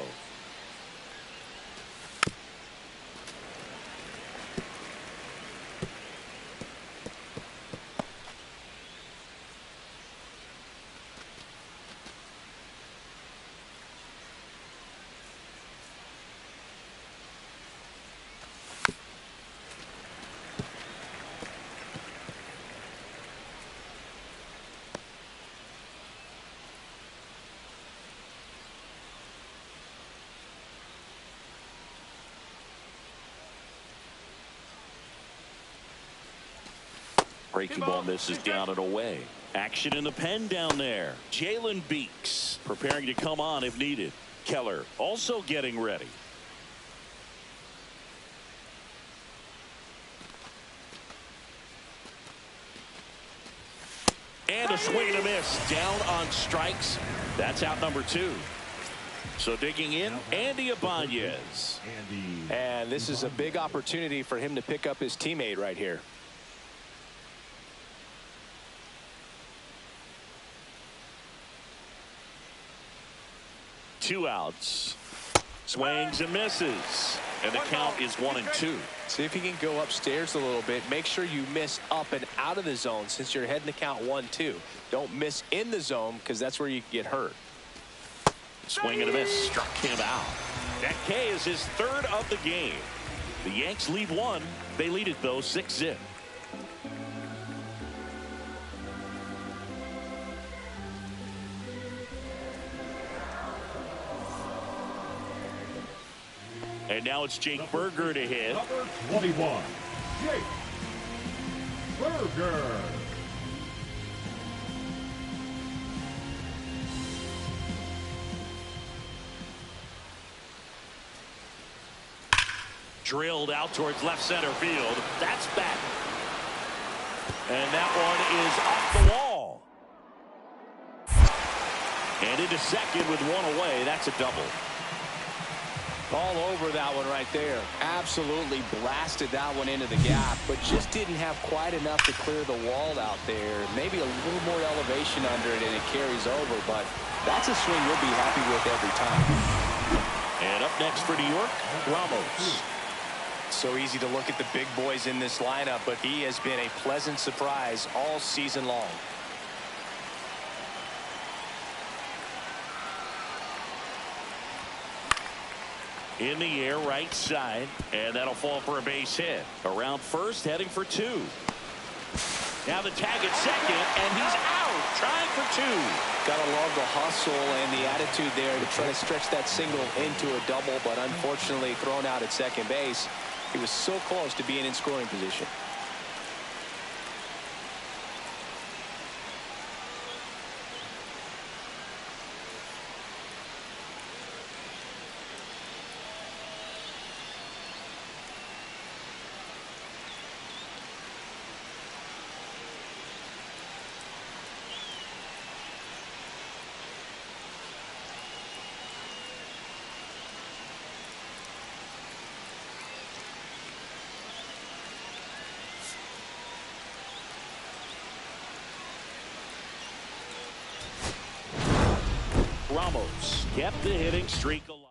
Breaking ball misses down and away. Action in the pen down there. Jalen Beeks preparing to come on if needed. Keller also getting ready. And a swing and a miss. Down on strikes. That's out number 2. So digging in, Andy Ibanez. And this is a big opportunity for him to pick up his teammate right here. Two outs. Swings and misses. And the count is 1-2. See if you can go upstairs a little bit. Make sure you miss up and out of the zone since you're heading the count 1-2. Don't miss in the zone because that's where you get hurt. Swing and a miss. Struck him out. That K is his third of the game. The Yanks lead one. They lead it, though, 6-0. And now it's Jake Berger to hit. Number 21, Jake Berger. Drilled out towards left center field. That's back. And that one is off the wall. And into second with one away. That's a double. All over that one right there. Absolutely blasted that one into the gap, but just didn't have quite enough to clear the wall out there. Maybe a little more elevation under it and it carries over, but that's a swing you'll be happy with every time. And up next for New York, Ramos. So easy to look at the big boys in this lineup, but he has been a pleasant surprise all season long. In the air, right side, and that'll fall for a base hit. Around first, heading for two. Now the tag at second, and he's out, trying for two. Gotta love the hustle and the attitude there to try to stretch that single into a double, but unfortunately thrown out at second base. He was so close to being in scoring position. Ramos kept the hitting streak alive.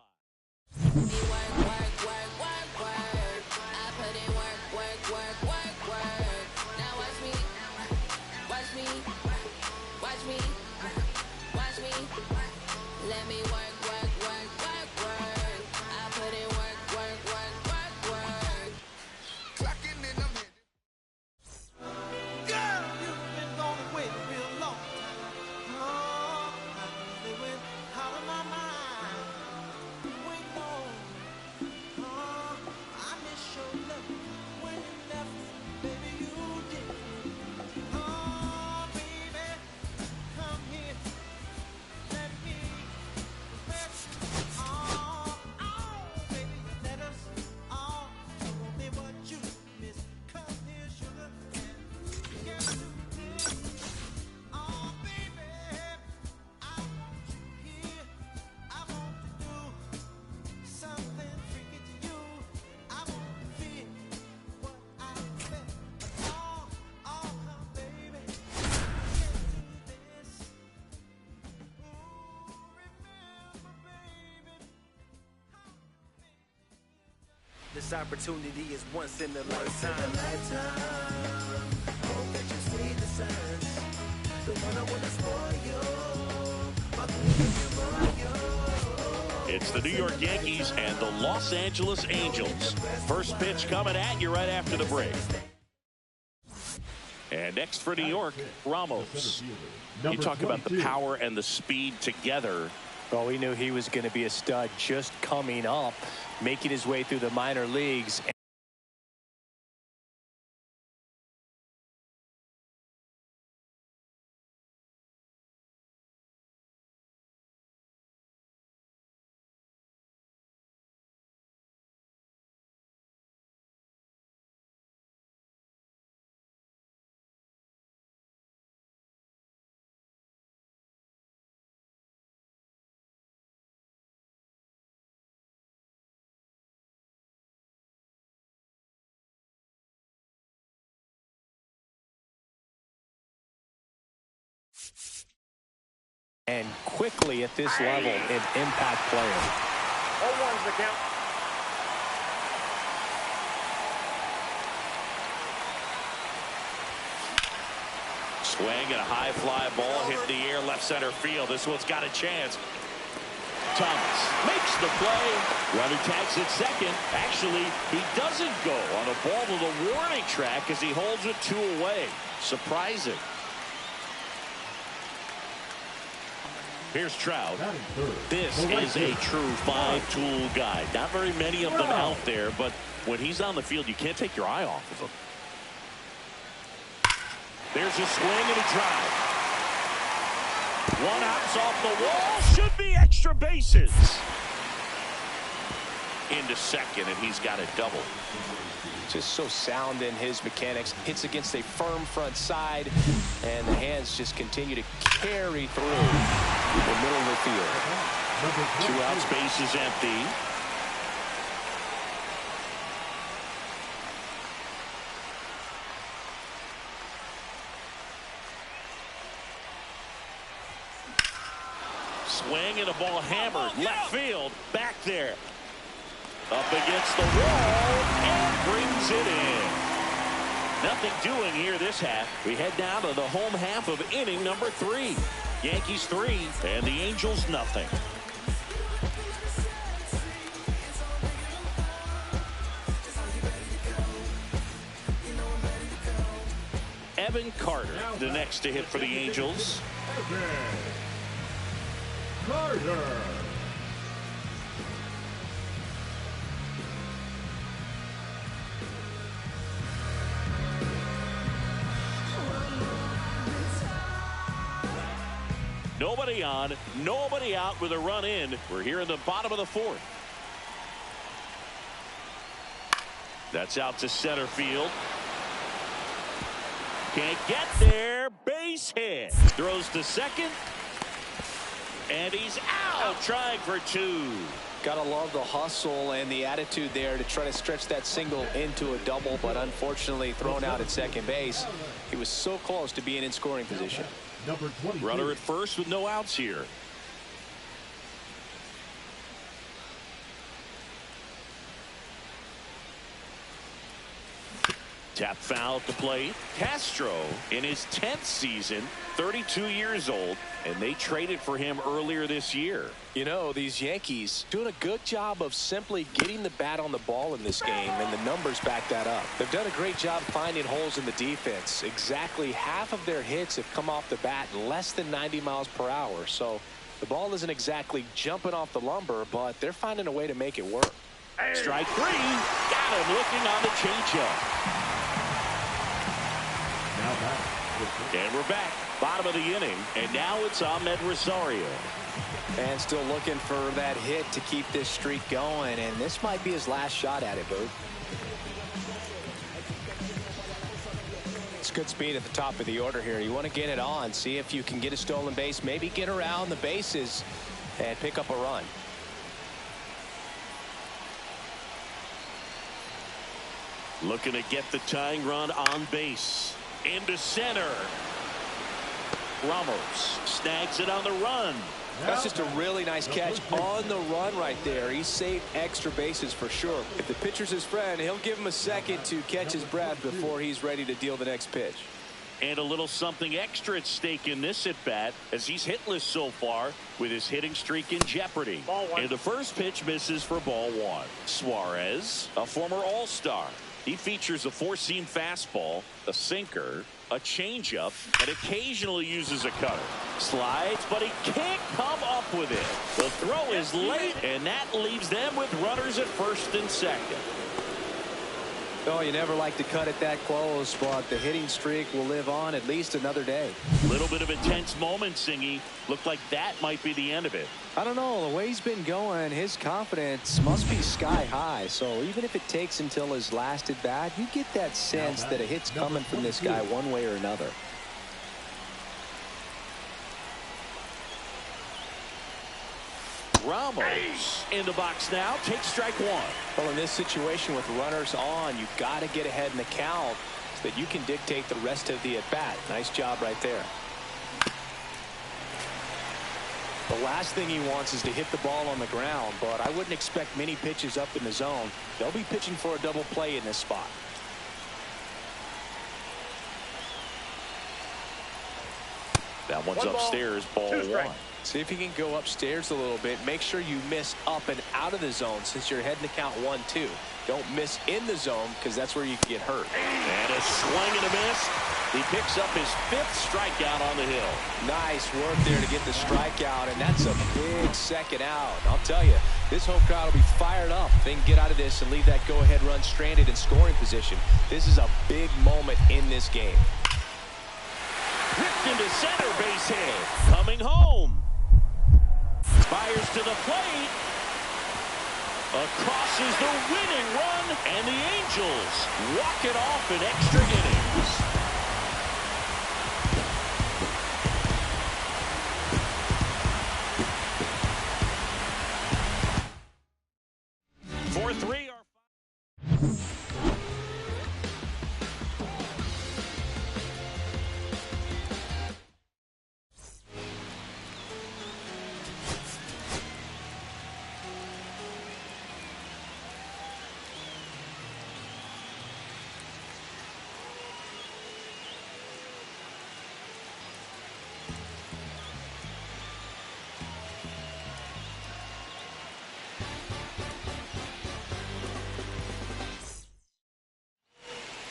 This opportunity is once in a lifetime. Hope that you see the signs. The one I wanna spoil you. It's the New York Yankees and the Los Angeles Angels. First pitch coming at you right after the break. And next for New York, Ramos. You talk about the power and the speed together. Well, we knew he was going to be a stud just coming up, making his way through the minor leagues. And quickly at this level, an impact player. 0-1's the count. Swing and a high fly ball hit in the air left center field. This one's got a chance. Thomas makes the play. Runner tags at second. Actually, he doesn't go on a ball to the warning track as he holds it 2 away. Surprising. Here's Trout. This is a true 5-tool guy. Not very many of them out there, but when he's on the field, you can't take your eye off of him. There's a swing and a drive. One hops off the wall. Should be extra bases. Into second, and he's got a double. Just so sound in his mechanics. Hits against a firm front side, and the hands just continue to carry through the middle of the field. 2 outs, bases empty. Swing and a ball hammered left field. Back there. Up against the wall and brings it in. Nothing doing here this half. We head down to the home half of inning number 3. Yankees 3 and the Angels nothing. Evan Carter, the next to hit for the Angels. Carter. Nobody on, nobody out with a run in. We're here in the bottom of the 4th. That's out to center field. Can't get there. Base hit. Throws to second. And he's out, trying for 2. Gotta love the hustle and the attitude there to try to stretch that single into a double, but unfortunately thrown out at second base. He was so close to being in scoring position. Number 22. Runner at first with no outs here. Tap foul at the plate. Castro in his 10th season, 32 years old, and they traded for him earlier this year. You know, these Yankees doing a good job of simply getting the bat on the ball in this game, and the numbers back that up. They've done a great job finding holes in the defense. Exactly half of their hits have come off the bat in less than 90 miles per hour. So the ball isn't exactly jumping off the lumber, but they're finding a way to make it work. Strike 3. Got him looking on the changeup. And we're back. Bottom of the inning. And now it's Ahmed Rosario. And still looking for that hit to keep this streak going. And this might be his last shot at it, Boo. It's good speed at the top of the order here. You want to get it on. See if you can get a stolen base. Maybe get around the bases and pick up a run. Looking to get the tying run on base. Into center. Ramos snags it on the run. That's just a really nice catch on the run right there. He saved extra bases for sure. If the pitcher's his friend, he'll give him a second to catch his breath before he's ready to deal the next pitch. And a little something extra at stake in this at-bat as he's hitless so far with his hitting streak in jeopardy. And the first pitch misses for ball 1. Suarez, a former All-Star. He features a 4-seam fastball, a sinker, a changeup, and occasionally uses a cutter. Slides, but he can't come up with it. The throw is late, and that leaves them with runners at first and second. Oh, you never like to cut it that close, but the hitting streak will live on at least another day. Little bit of a tense moment, Singy. Looked like that might be the end of it. I don't know. The way he's been going, his confidence must be sky high. So even if it takes until his last at bat, you get that sense that a hit's coming from this guy one way or another. Ramos in the box now. Takes strike 1. Well, in this situation with runners on, you've got to get ahead in the count so that you can dictate the rest of the at-bat. Nice job right there. The last thing he wants is to hit the ball on the ground, but I wouldn't expect many pitches up in the zone. They'll be pitching for a double play in this spot. That one's upstairs, ball one. See if you can go upstairs a little bit. Make sure you miss up and out of the zone since you're heading to count 1-2. Don't miss in the zone because that's where you can get hurt. And a swing and a miss. He picks up his 5th strikeout on the hill. Nice work there to get the strikeout, and that's a big second out. I'll tell you, this home crowd will be fired up. They can get out of this and leave that go-ahead run stranded in scoring position. This is a big moment in this game. Ripped into center, base hit. Coming home. Fires to the plate. Across is the winning run, and the Angels walk it off in extra innings.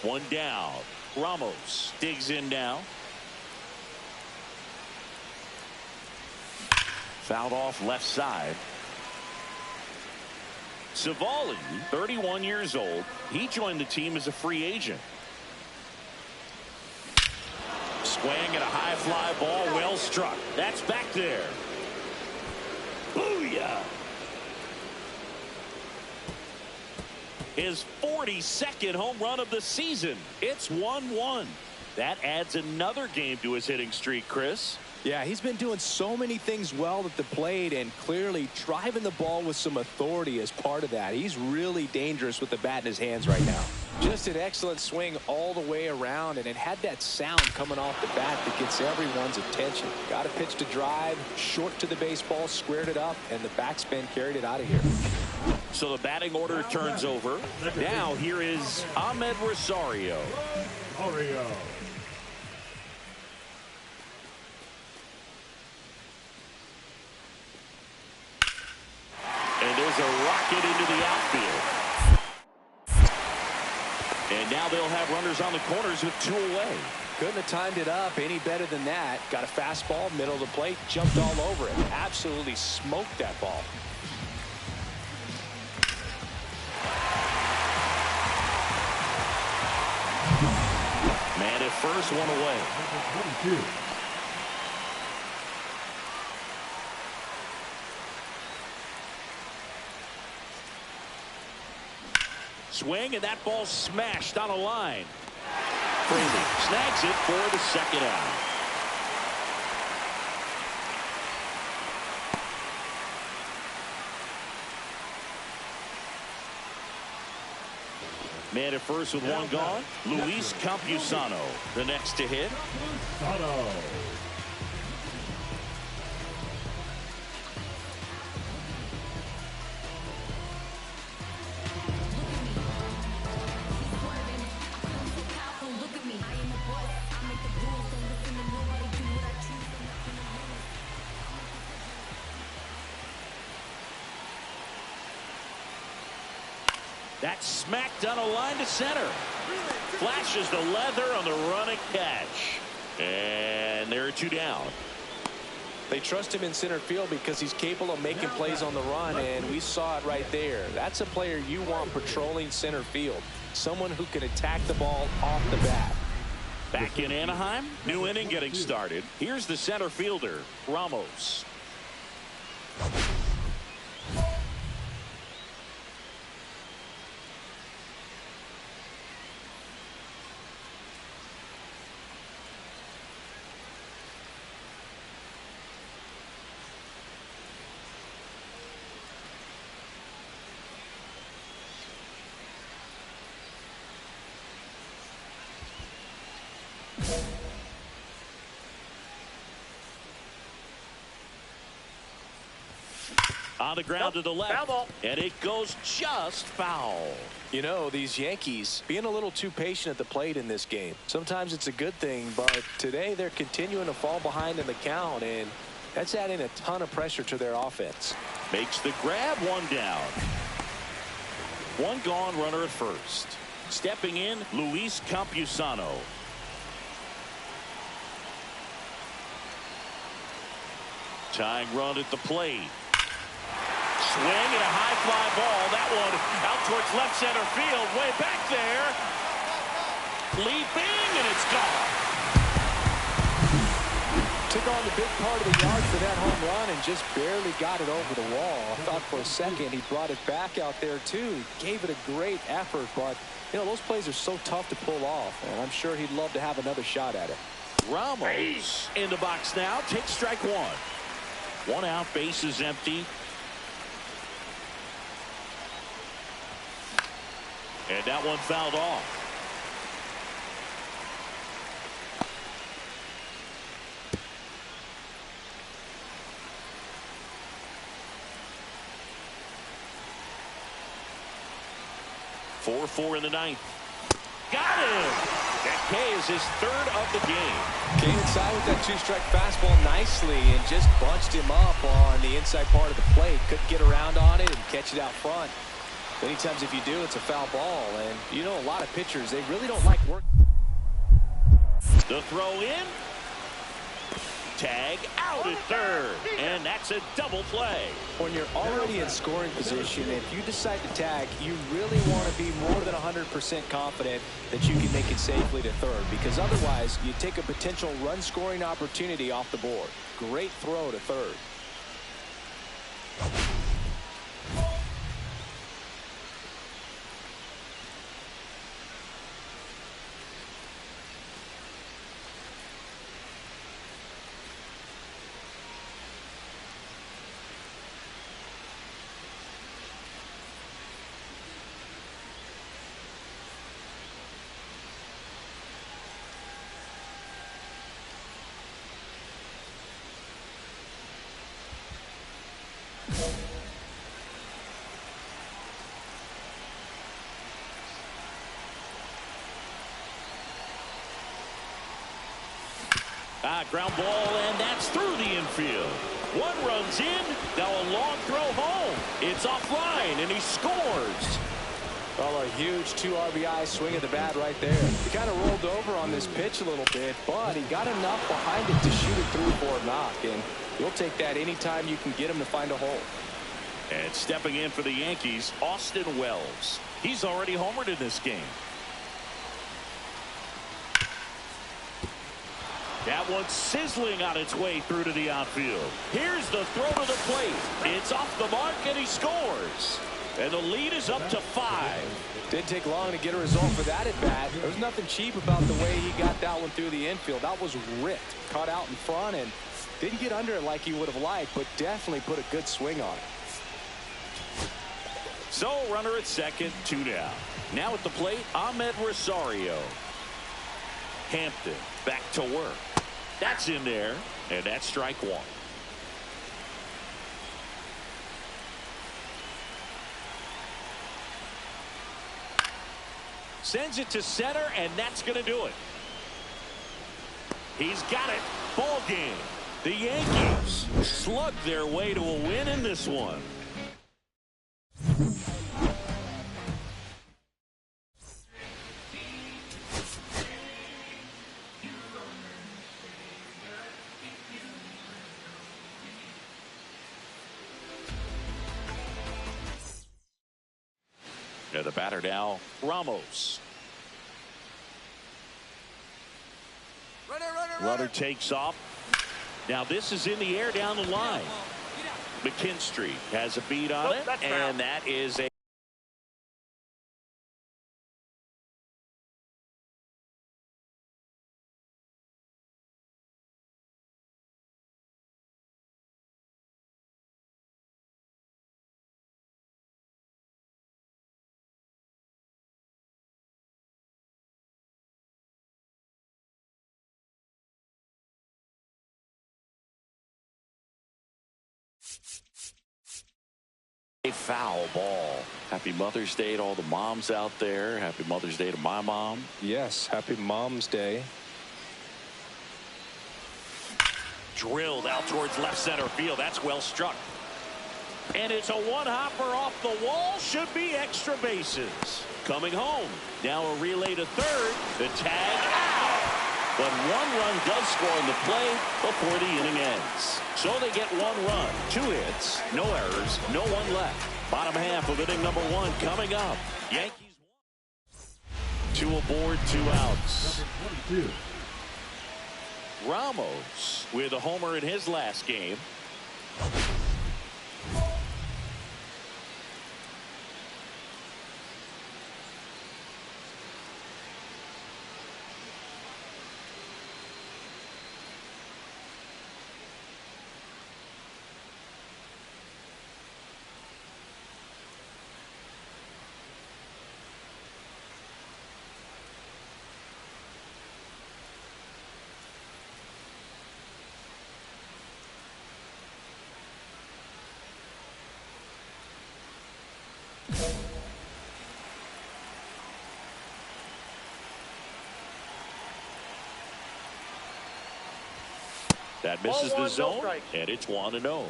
One down. Ramos digs in now. Fouled off left side. Savali, 31 years old. He joined the team as a free agent. Swing and a high fly ball, well struck. That's back there. Booyah! His 42nd home run of the season. It's 1-1. That adds another game to his hitting streak, Chris. Yeah, he's been doing so many things well at the plate and clearly driving the ball with some authority as part of that. He's really dangerous with the bat in his hands right now. Just an excellent swing all the way around, and it had that sound coming off the bat that gets everyone's attention. Got a pitch to drive, short to the baseball, squared it up, and the backspin carried it out of here. So the batting order turns over. Now here is Ahmed Rosario. And there's a rocket into the outfield. And now they'll have runners on the corners with 2 away. Couldn't have timed it up any better than that. Got a fastball, middle of the plate, jumped all over it. Absolutely smoked that ball. Man at first, 1 away. Swing, and that ball smashed on a line. Fraley snags it for the second out. Man at first with 1 gone. Luis Campusano, the next to hit. That's smacked on a line to center. Flashes the leather on the running catch. And there are 2 down. They trust him in center field because he's capable of making plays on the run, and we saw it right there. That's a player you want patrolling center field. Someone who can attack the ball off the bat. Back in Anaheim, new inning getting started. Here's the center fielder, Ramos. On the ground to the left. Foul ball. And it goes just foul. You know, these Yankees being a little too patient at the plate in this game. Sometimes it's a good thing, but today they're continuing to fall behind in the count, and that's adding a ton of pressure to their offense. Makes the grab, one down. One gone, runner at first. Stepping in, Luis Campusano. Tying run at the plate. Swing and a high fly ball. That one out towards left center field. Way back there. Leaping, and it's gone. Took on the big part of the yard for that home run and just barely got it over the wall. I thought for a second he brought it back out there too. He gave it a great effort, but you know, those plays are so tough to pull off, and I'm sure he'd love to have another shot at it. Ramos in the box now. Takes strike one. One out, base is empty. And that one fouled off. Four in the ninth. Got him. That K is his third of the game. Came inside with that two-strike fastball nicely and just bunched him up on the inside part of the plate. Couldn't get around on it and catch it out front. Many times if you do, it's a foul ball. And you know, a lot of pitchers, they really don't like work. The throw in. Tag out at third. And that's a double play. When you're already in scoring position, if you decide to tag, you really want to be more than 100% confident that you can make it safely to third, because otherwise you take a potential run scoring opportunity off the board. Great throw to third. Ground ball, and that's through the infield. One runs in, now a long throw home. It's offline, and he scores. Well, a huge 2 RBI swing at the bat right there. He kind of rolled over on this pitch a little bit, but he got enough behind it to shoot it through for a knock, and you'll take that anytime you can get him to find a hole. And stepping in for the Yankees, Austin Wells. He's already homered in this game. That one's sizzling on its way through to the outfield. Here's the throw to the plate. It's off the mark, and he scores. And the lead is up to 5. Didn't take long to get a result for that at bat. There was nothing cheap about the way he got that one through the infield. That was ripped. Caught out in front and didn't get under it like he would have liked, but definitely put a good swing on it. So runner at second, 2 down. Now at the plate, Ahmed Rosario. Hampton back to work. That's in there, and that's strike one. Sends it to center, and that's going to do it. He's got it. Ball game. The Yankees slugged their way to a win in this one. The batter now, Ramos. Runner takes off. Now this is in the air down the line. McKinstry has a beat on it, and that is a A foul ball. Happy Mother's Day to all the moms out there. Happy Mother's Day to my mom. Yes, happy Mom's Day. Drilled out towards left center field. That's well struck. And it's a one-hopper off the wall. Should be extra bases. Coming home. Now a relay to third. The tag out. But one run does score in the play before the inning ends. So they get one run, 2 hits, no errors, no one left. Bottom half of inning number 1 coming up. Yankees 2 aboard, 2 outs. Number 22. Ramos with a homer in his last game. That misses the zone, and it's 1-0.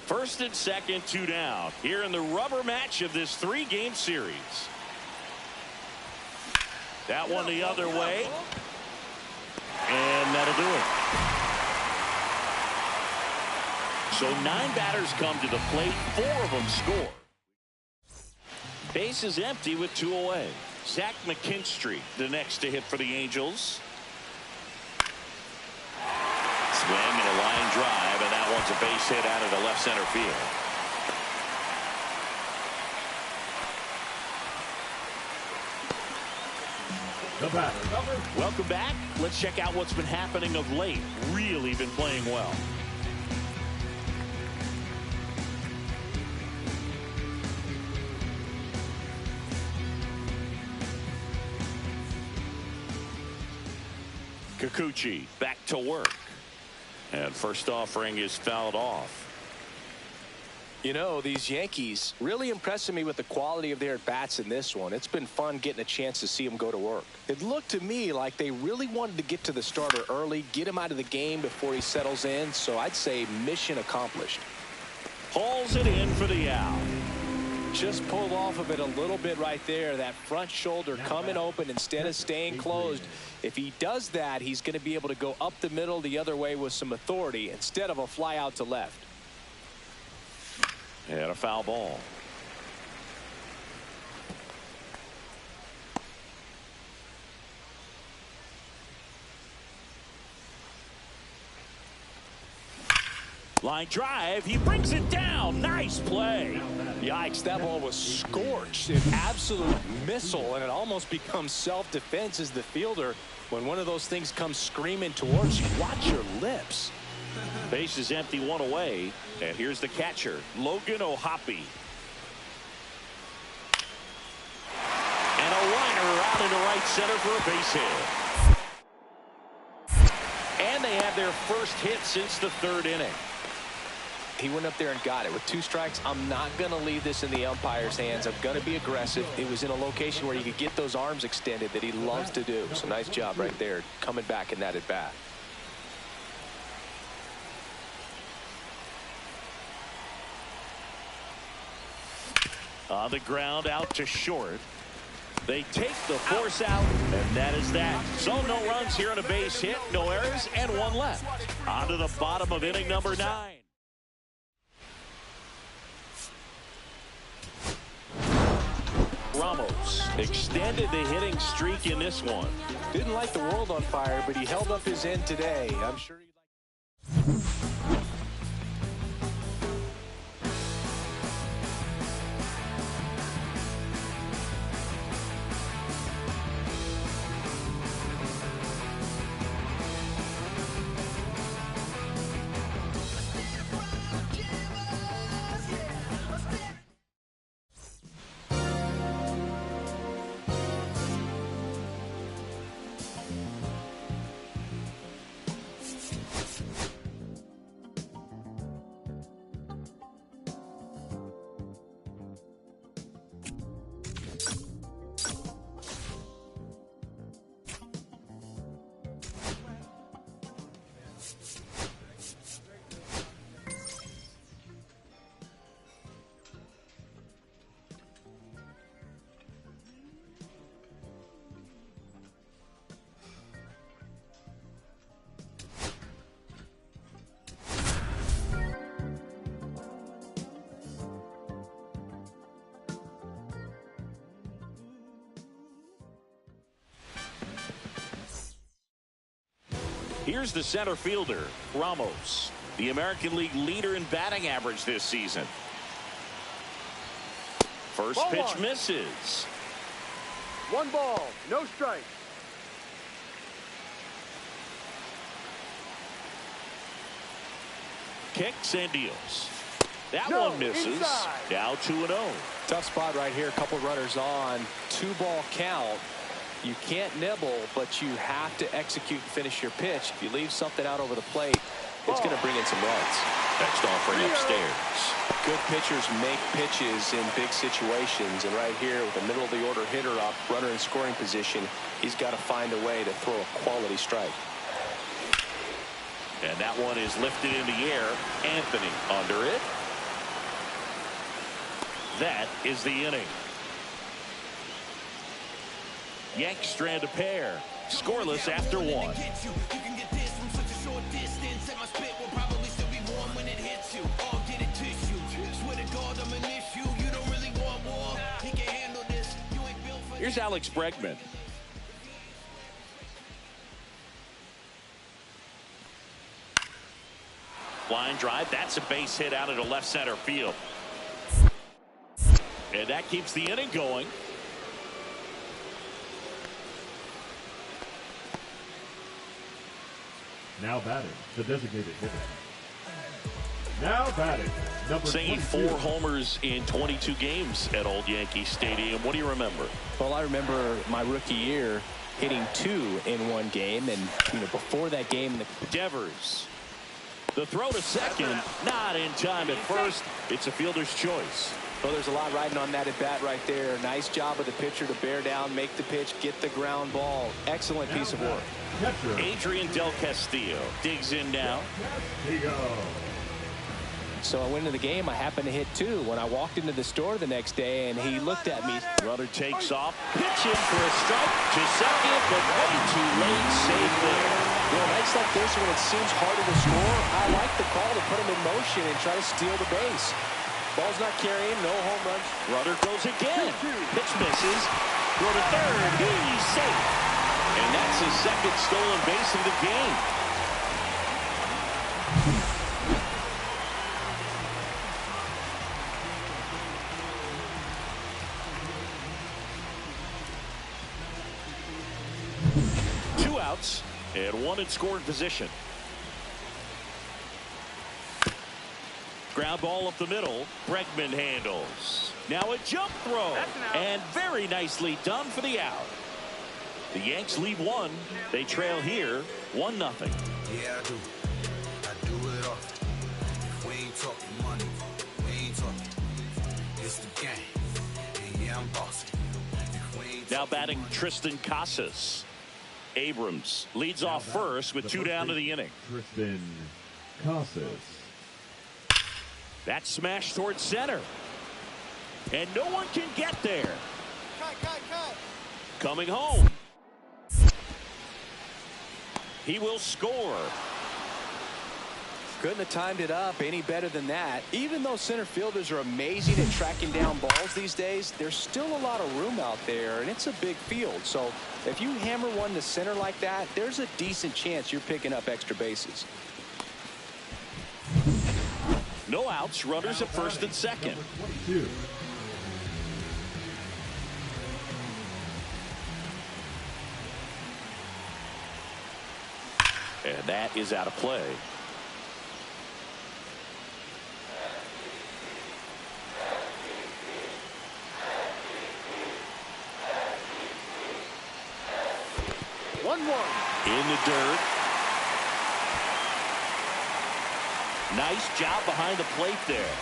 First and second, 2 down. Here in the rubber match of this 3-game series. That one the other way. And that'll do it. So 9 batters come to the plate. 4 of them score. Base is empty with 2 away. Zach McKinstry, the next to hit for the Angels. Swing and a line drive, and that one's a base hit out of the left center field. The batter. Welcome back. Let's check out what's been happening of late. Really been playing well. Kikuchi back to work. And first offering is fouled off. You know, these Yankees really impressing me with the quality of their at-bats in this one. It's been fun getting a chance to see them go to work. It looked to me like they really wanted to get to the starter early, get him out of the game before he settles in. So I'd say mission accomplished. Hauls it in for the out. Just pulled off of it a little bit right there. That front shoulder coming open instead of staying closed. If he does that, he's going to be able to go up the middle the other way with some authority instead of a fly out to left. And a foul ball. Line drive. He brings it down. Nice play. Yikes, that ball was scorched. An absolute missile, and it almost becomes self-defense as the fielder. When one of those things comes screaming towards you, watch your lips. Base is empty, 1 away. And here's the catcher, Logan O'Hoppe. And a liner out into right center for a base hit. And they have their first hit since the 3rd inning. He went up there and got it. With 2 strikes, I'm not going to leave this in the umpire's hands. I'm going to be aggressive. It was in a location where you could get those arms extended that he loves to do. So nice job right there, coming back in that at bat. On the ground, out to short. They take the force out, and that is that. So no runs here on a base hit, no errors, and 1 left. On to the bottom of inning number 9. Ramos extended the hitting streak in this one. Didn't light the world on fire, but he held up his end today. I'm sure he liked. Here's the center fielder, Ramos, the American League leader in batting average this season. First Ball pitch one. misses. 1 ball, no strike. Kicks and deals. That No, one misses. inside. Now 2-0. Tough spot right here. A couple runners on. 2-ball count. You can't nibble, but you have to execute and finish your pitch. If you leave something out over the plate, it's going to bring in some runs. Next offering upstairs. Good pitchers make pitches in big situations, and right here with the middle of the order hitter up, runner in scoring position, he's got to find a way to throw a quality strike. And that one is lifted in the air. Anthony under it. That is the inning. Yanks strand a pair. Scoreless after 1. You can get this from such a short distance, and my spit will probably still be warm when it hits you. Or get it tissue. Swear to God, I'm an issue. You don't really want war. He can handle this. You ain't built for Here's Alex Bregman. Line drive. That's a base hit out into left center field. And that keeps the inning going. Now batting, the designated hitter. Now batting, number Singing 22. 4 homers in 22 games at Old Yankee Stadium. What do you remember? Well, I remember my rookie year hitting 2 in one game, and before that game, Devers. The throw to second, not in time at first. It's a fielder's choice. well, there's a lot riding on that at bat right there. Nice job of the pitcher to bear down, make the pitch, get the ground ball. Excellent piece of work. Catcher, Adrian Del Castillo digs in now. Castillo. So I went into the game. I happened to hit 2 when I walked into the store the next day, and he looked at me. Runner takes off, pitch in for a strike to second, but way too late. Save there. Well, nights like this when it seems harder to score, I like the call to put him in motion and try to steal the base. Ball's not carrying, no home runs. Runner goes again. Pitch misses. Throw to third. He's safe. And that's his second stolen base of the game. Two outs and 1 in scoring position. Ground ball up the middle. Bregman handles. Now a jump throw. And very nicely done for the out. The Yanks lead 1. They trail here 1-0. Yeah, I do. I do it all. If we ain't talking money, we ain't talking. It's the game. And yeah, I'm bossing. If we ain't Now batting Tristan Casas. Abrams leads off first with 2 down to the inning. Tristan Casas. That smash towards center. And no one can get there. cut. Coming home. He will score. Couldn't have timed it up any better than that. Even though center fielders are amazing at tracking down balls these days, there's still a lot of room out there, and it's a big field. So if you hammer one to center like that, there's a decent chance you're picking up extra bases. No outs. Runners at first and second. 22. And that is out of play. In the dirt. Nice job behind the plate there.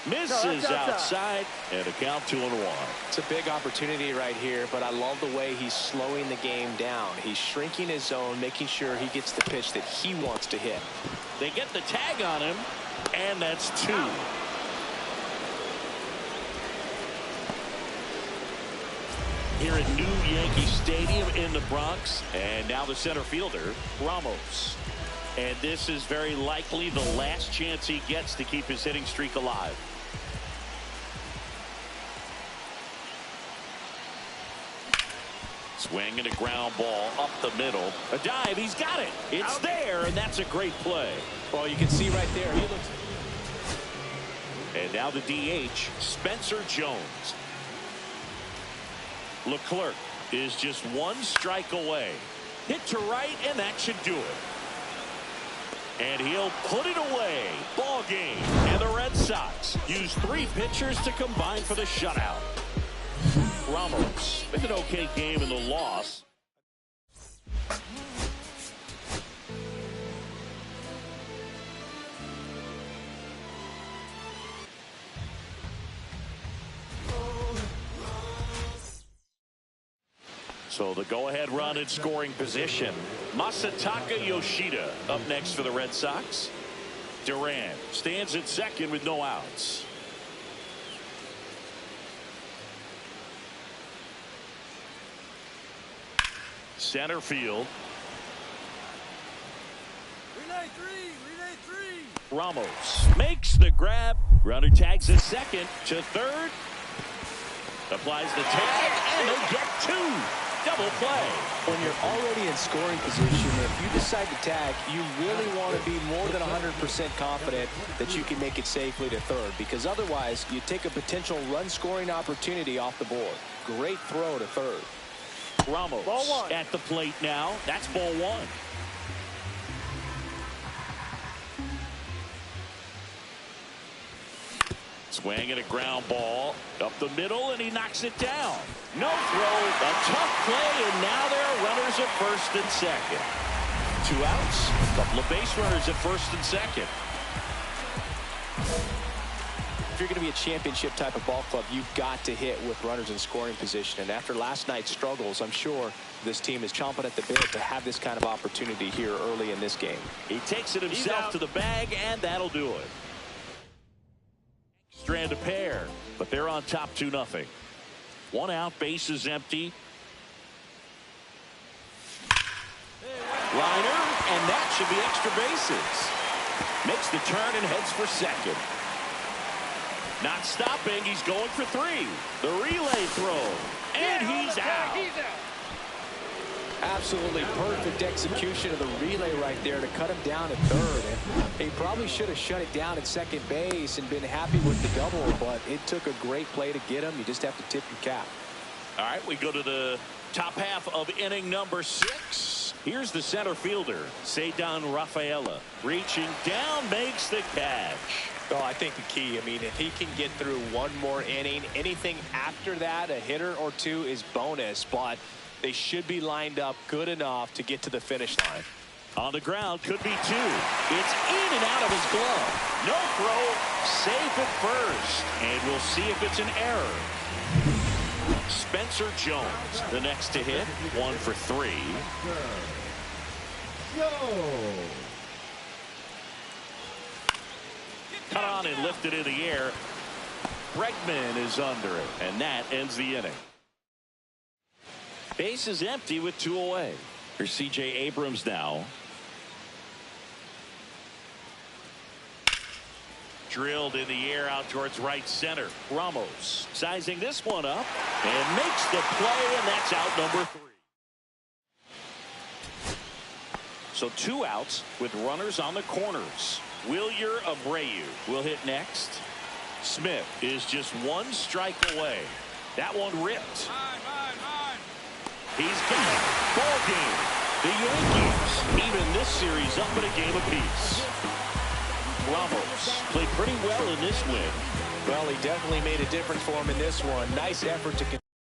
Misses outside, and a count 2-1. It's a big opportunity right here, but I love the way he's slowing the game down. He's shrinking his zone, making sure he gets the pitch that he wants to hit. They get the tag on him, and that's 2. Here at New Yankee Stadium in the Bronx, and now the center fielder, Ramos. And this is very likely the last chance he gets to keep his hitting streak alive. Swing and a ground ball up the middle. A dive. He's got it. It's there, and that's a great play. Well, you can see right there. He looks. And now the DH, Spencer Jones. Leclerc is just one strike away. Hit to right, and that should do it. And he'll put it away. Ball game. And the Red Sox use 3 pitchers to combine for the shutout. Ramos with an okay game in the loss. So the go-ahead run in scoring position. Masataka Yoshida up next for the Red Sox. Duran stands at second with no outs. Center field. Relay three. Ramos makes the grab. Runner tags at second to third. Applies the tag, and they'll get 2. Double play. When you're already in scoring position, if you decide to tag, you really want to be more than 100% confident that you can make it safely to third, because otherwise you take a potential run scoring opportunity off the board. Great throw to third. Ramos Ball 1. at the plate now. That's ball 1. Swing and a ground ball up the middle, and he knocks it down. No throw, a tough play, and now there are runners at first and second. 2 outs, a couple of base runners at first and second. If you're going to be a championship type of ball club, you've got to hit with runners in scoring position. And after last night's struggles, I'm sure this team is chomping at the bit to have this kind of opportunity here early in this game. He takes it himself to the bag, and that'll do it. Strand a pair, but they're on top 2-0. 1 out, base is empty. Liner, and that should be extra bases. Makes the turn and heads for second. Not stopping, he's going for 3. The relay throw, and he's out. Absolutely perfect execution of the relay right there to cut him down at third. And he probably should have shut it down at second base and been happy with the double, but it took a great play to get him. You just have to tip your cap. All right, we go to the top half of inning number 6. Here's the center fielder, Ceddanne Rafaela. Reaching down, makes the catch. Oh, I think the key, I mean, if he can get through one more inning, anything after that, a hitter or 2 is bonus, but they should be lined up good enough to get to the finish line. On the ground, could be 2. It's in and out of his glove. No throw, safe at first. And we'll see if it's an error. Spencer Jones, the next to hit, 1 for 3. Cut on and lifted in the air. Bregman is under it, and that ends the inning. Base is empty with 2 away. Here's C.J. Abrams now. Drilled in the air out towards right center. Ramos sizing this one up and makes the play, and that's out number 3. So 2 outs with runners on the corners. Wilyer Abreu will hit next. Smith is just 1 strike away. That one ripped. He's got it. Ball game. The Yankees even this series up in a game apiece. Ramos played pretty well in this win. Well, he definitely made a difference for him in this one. Nice effort to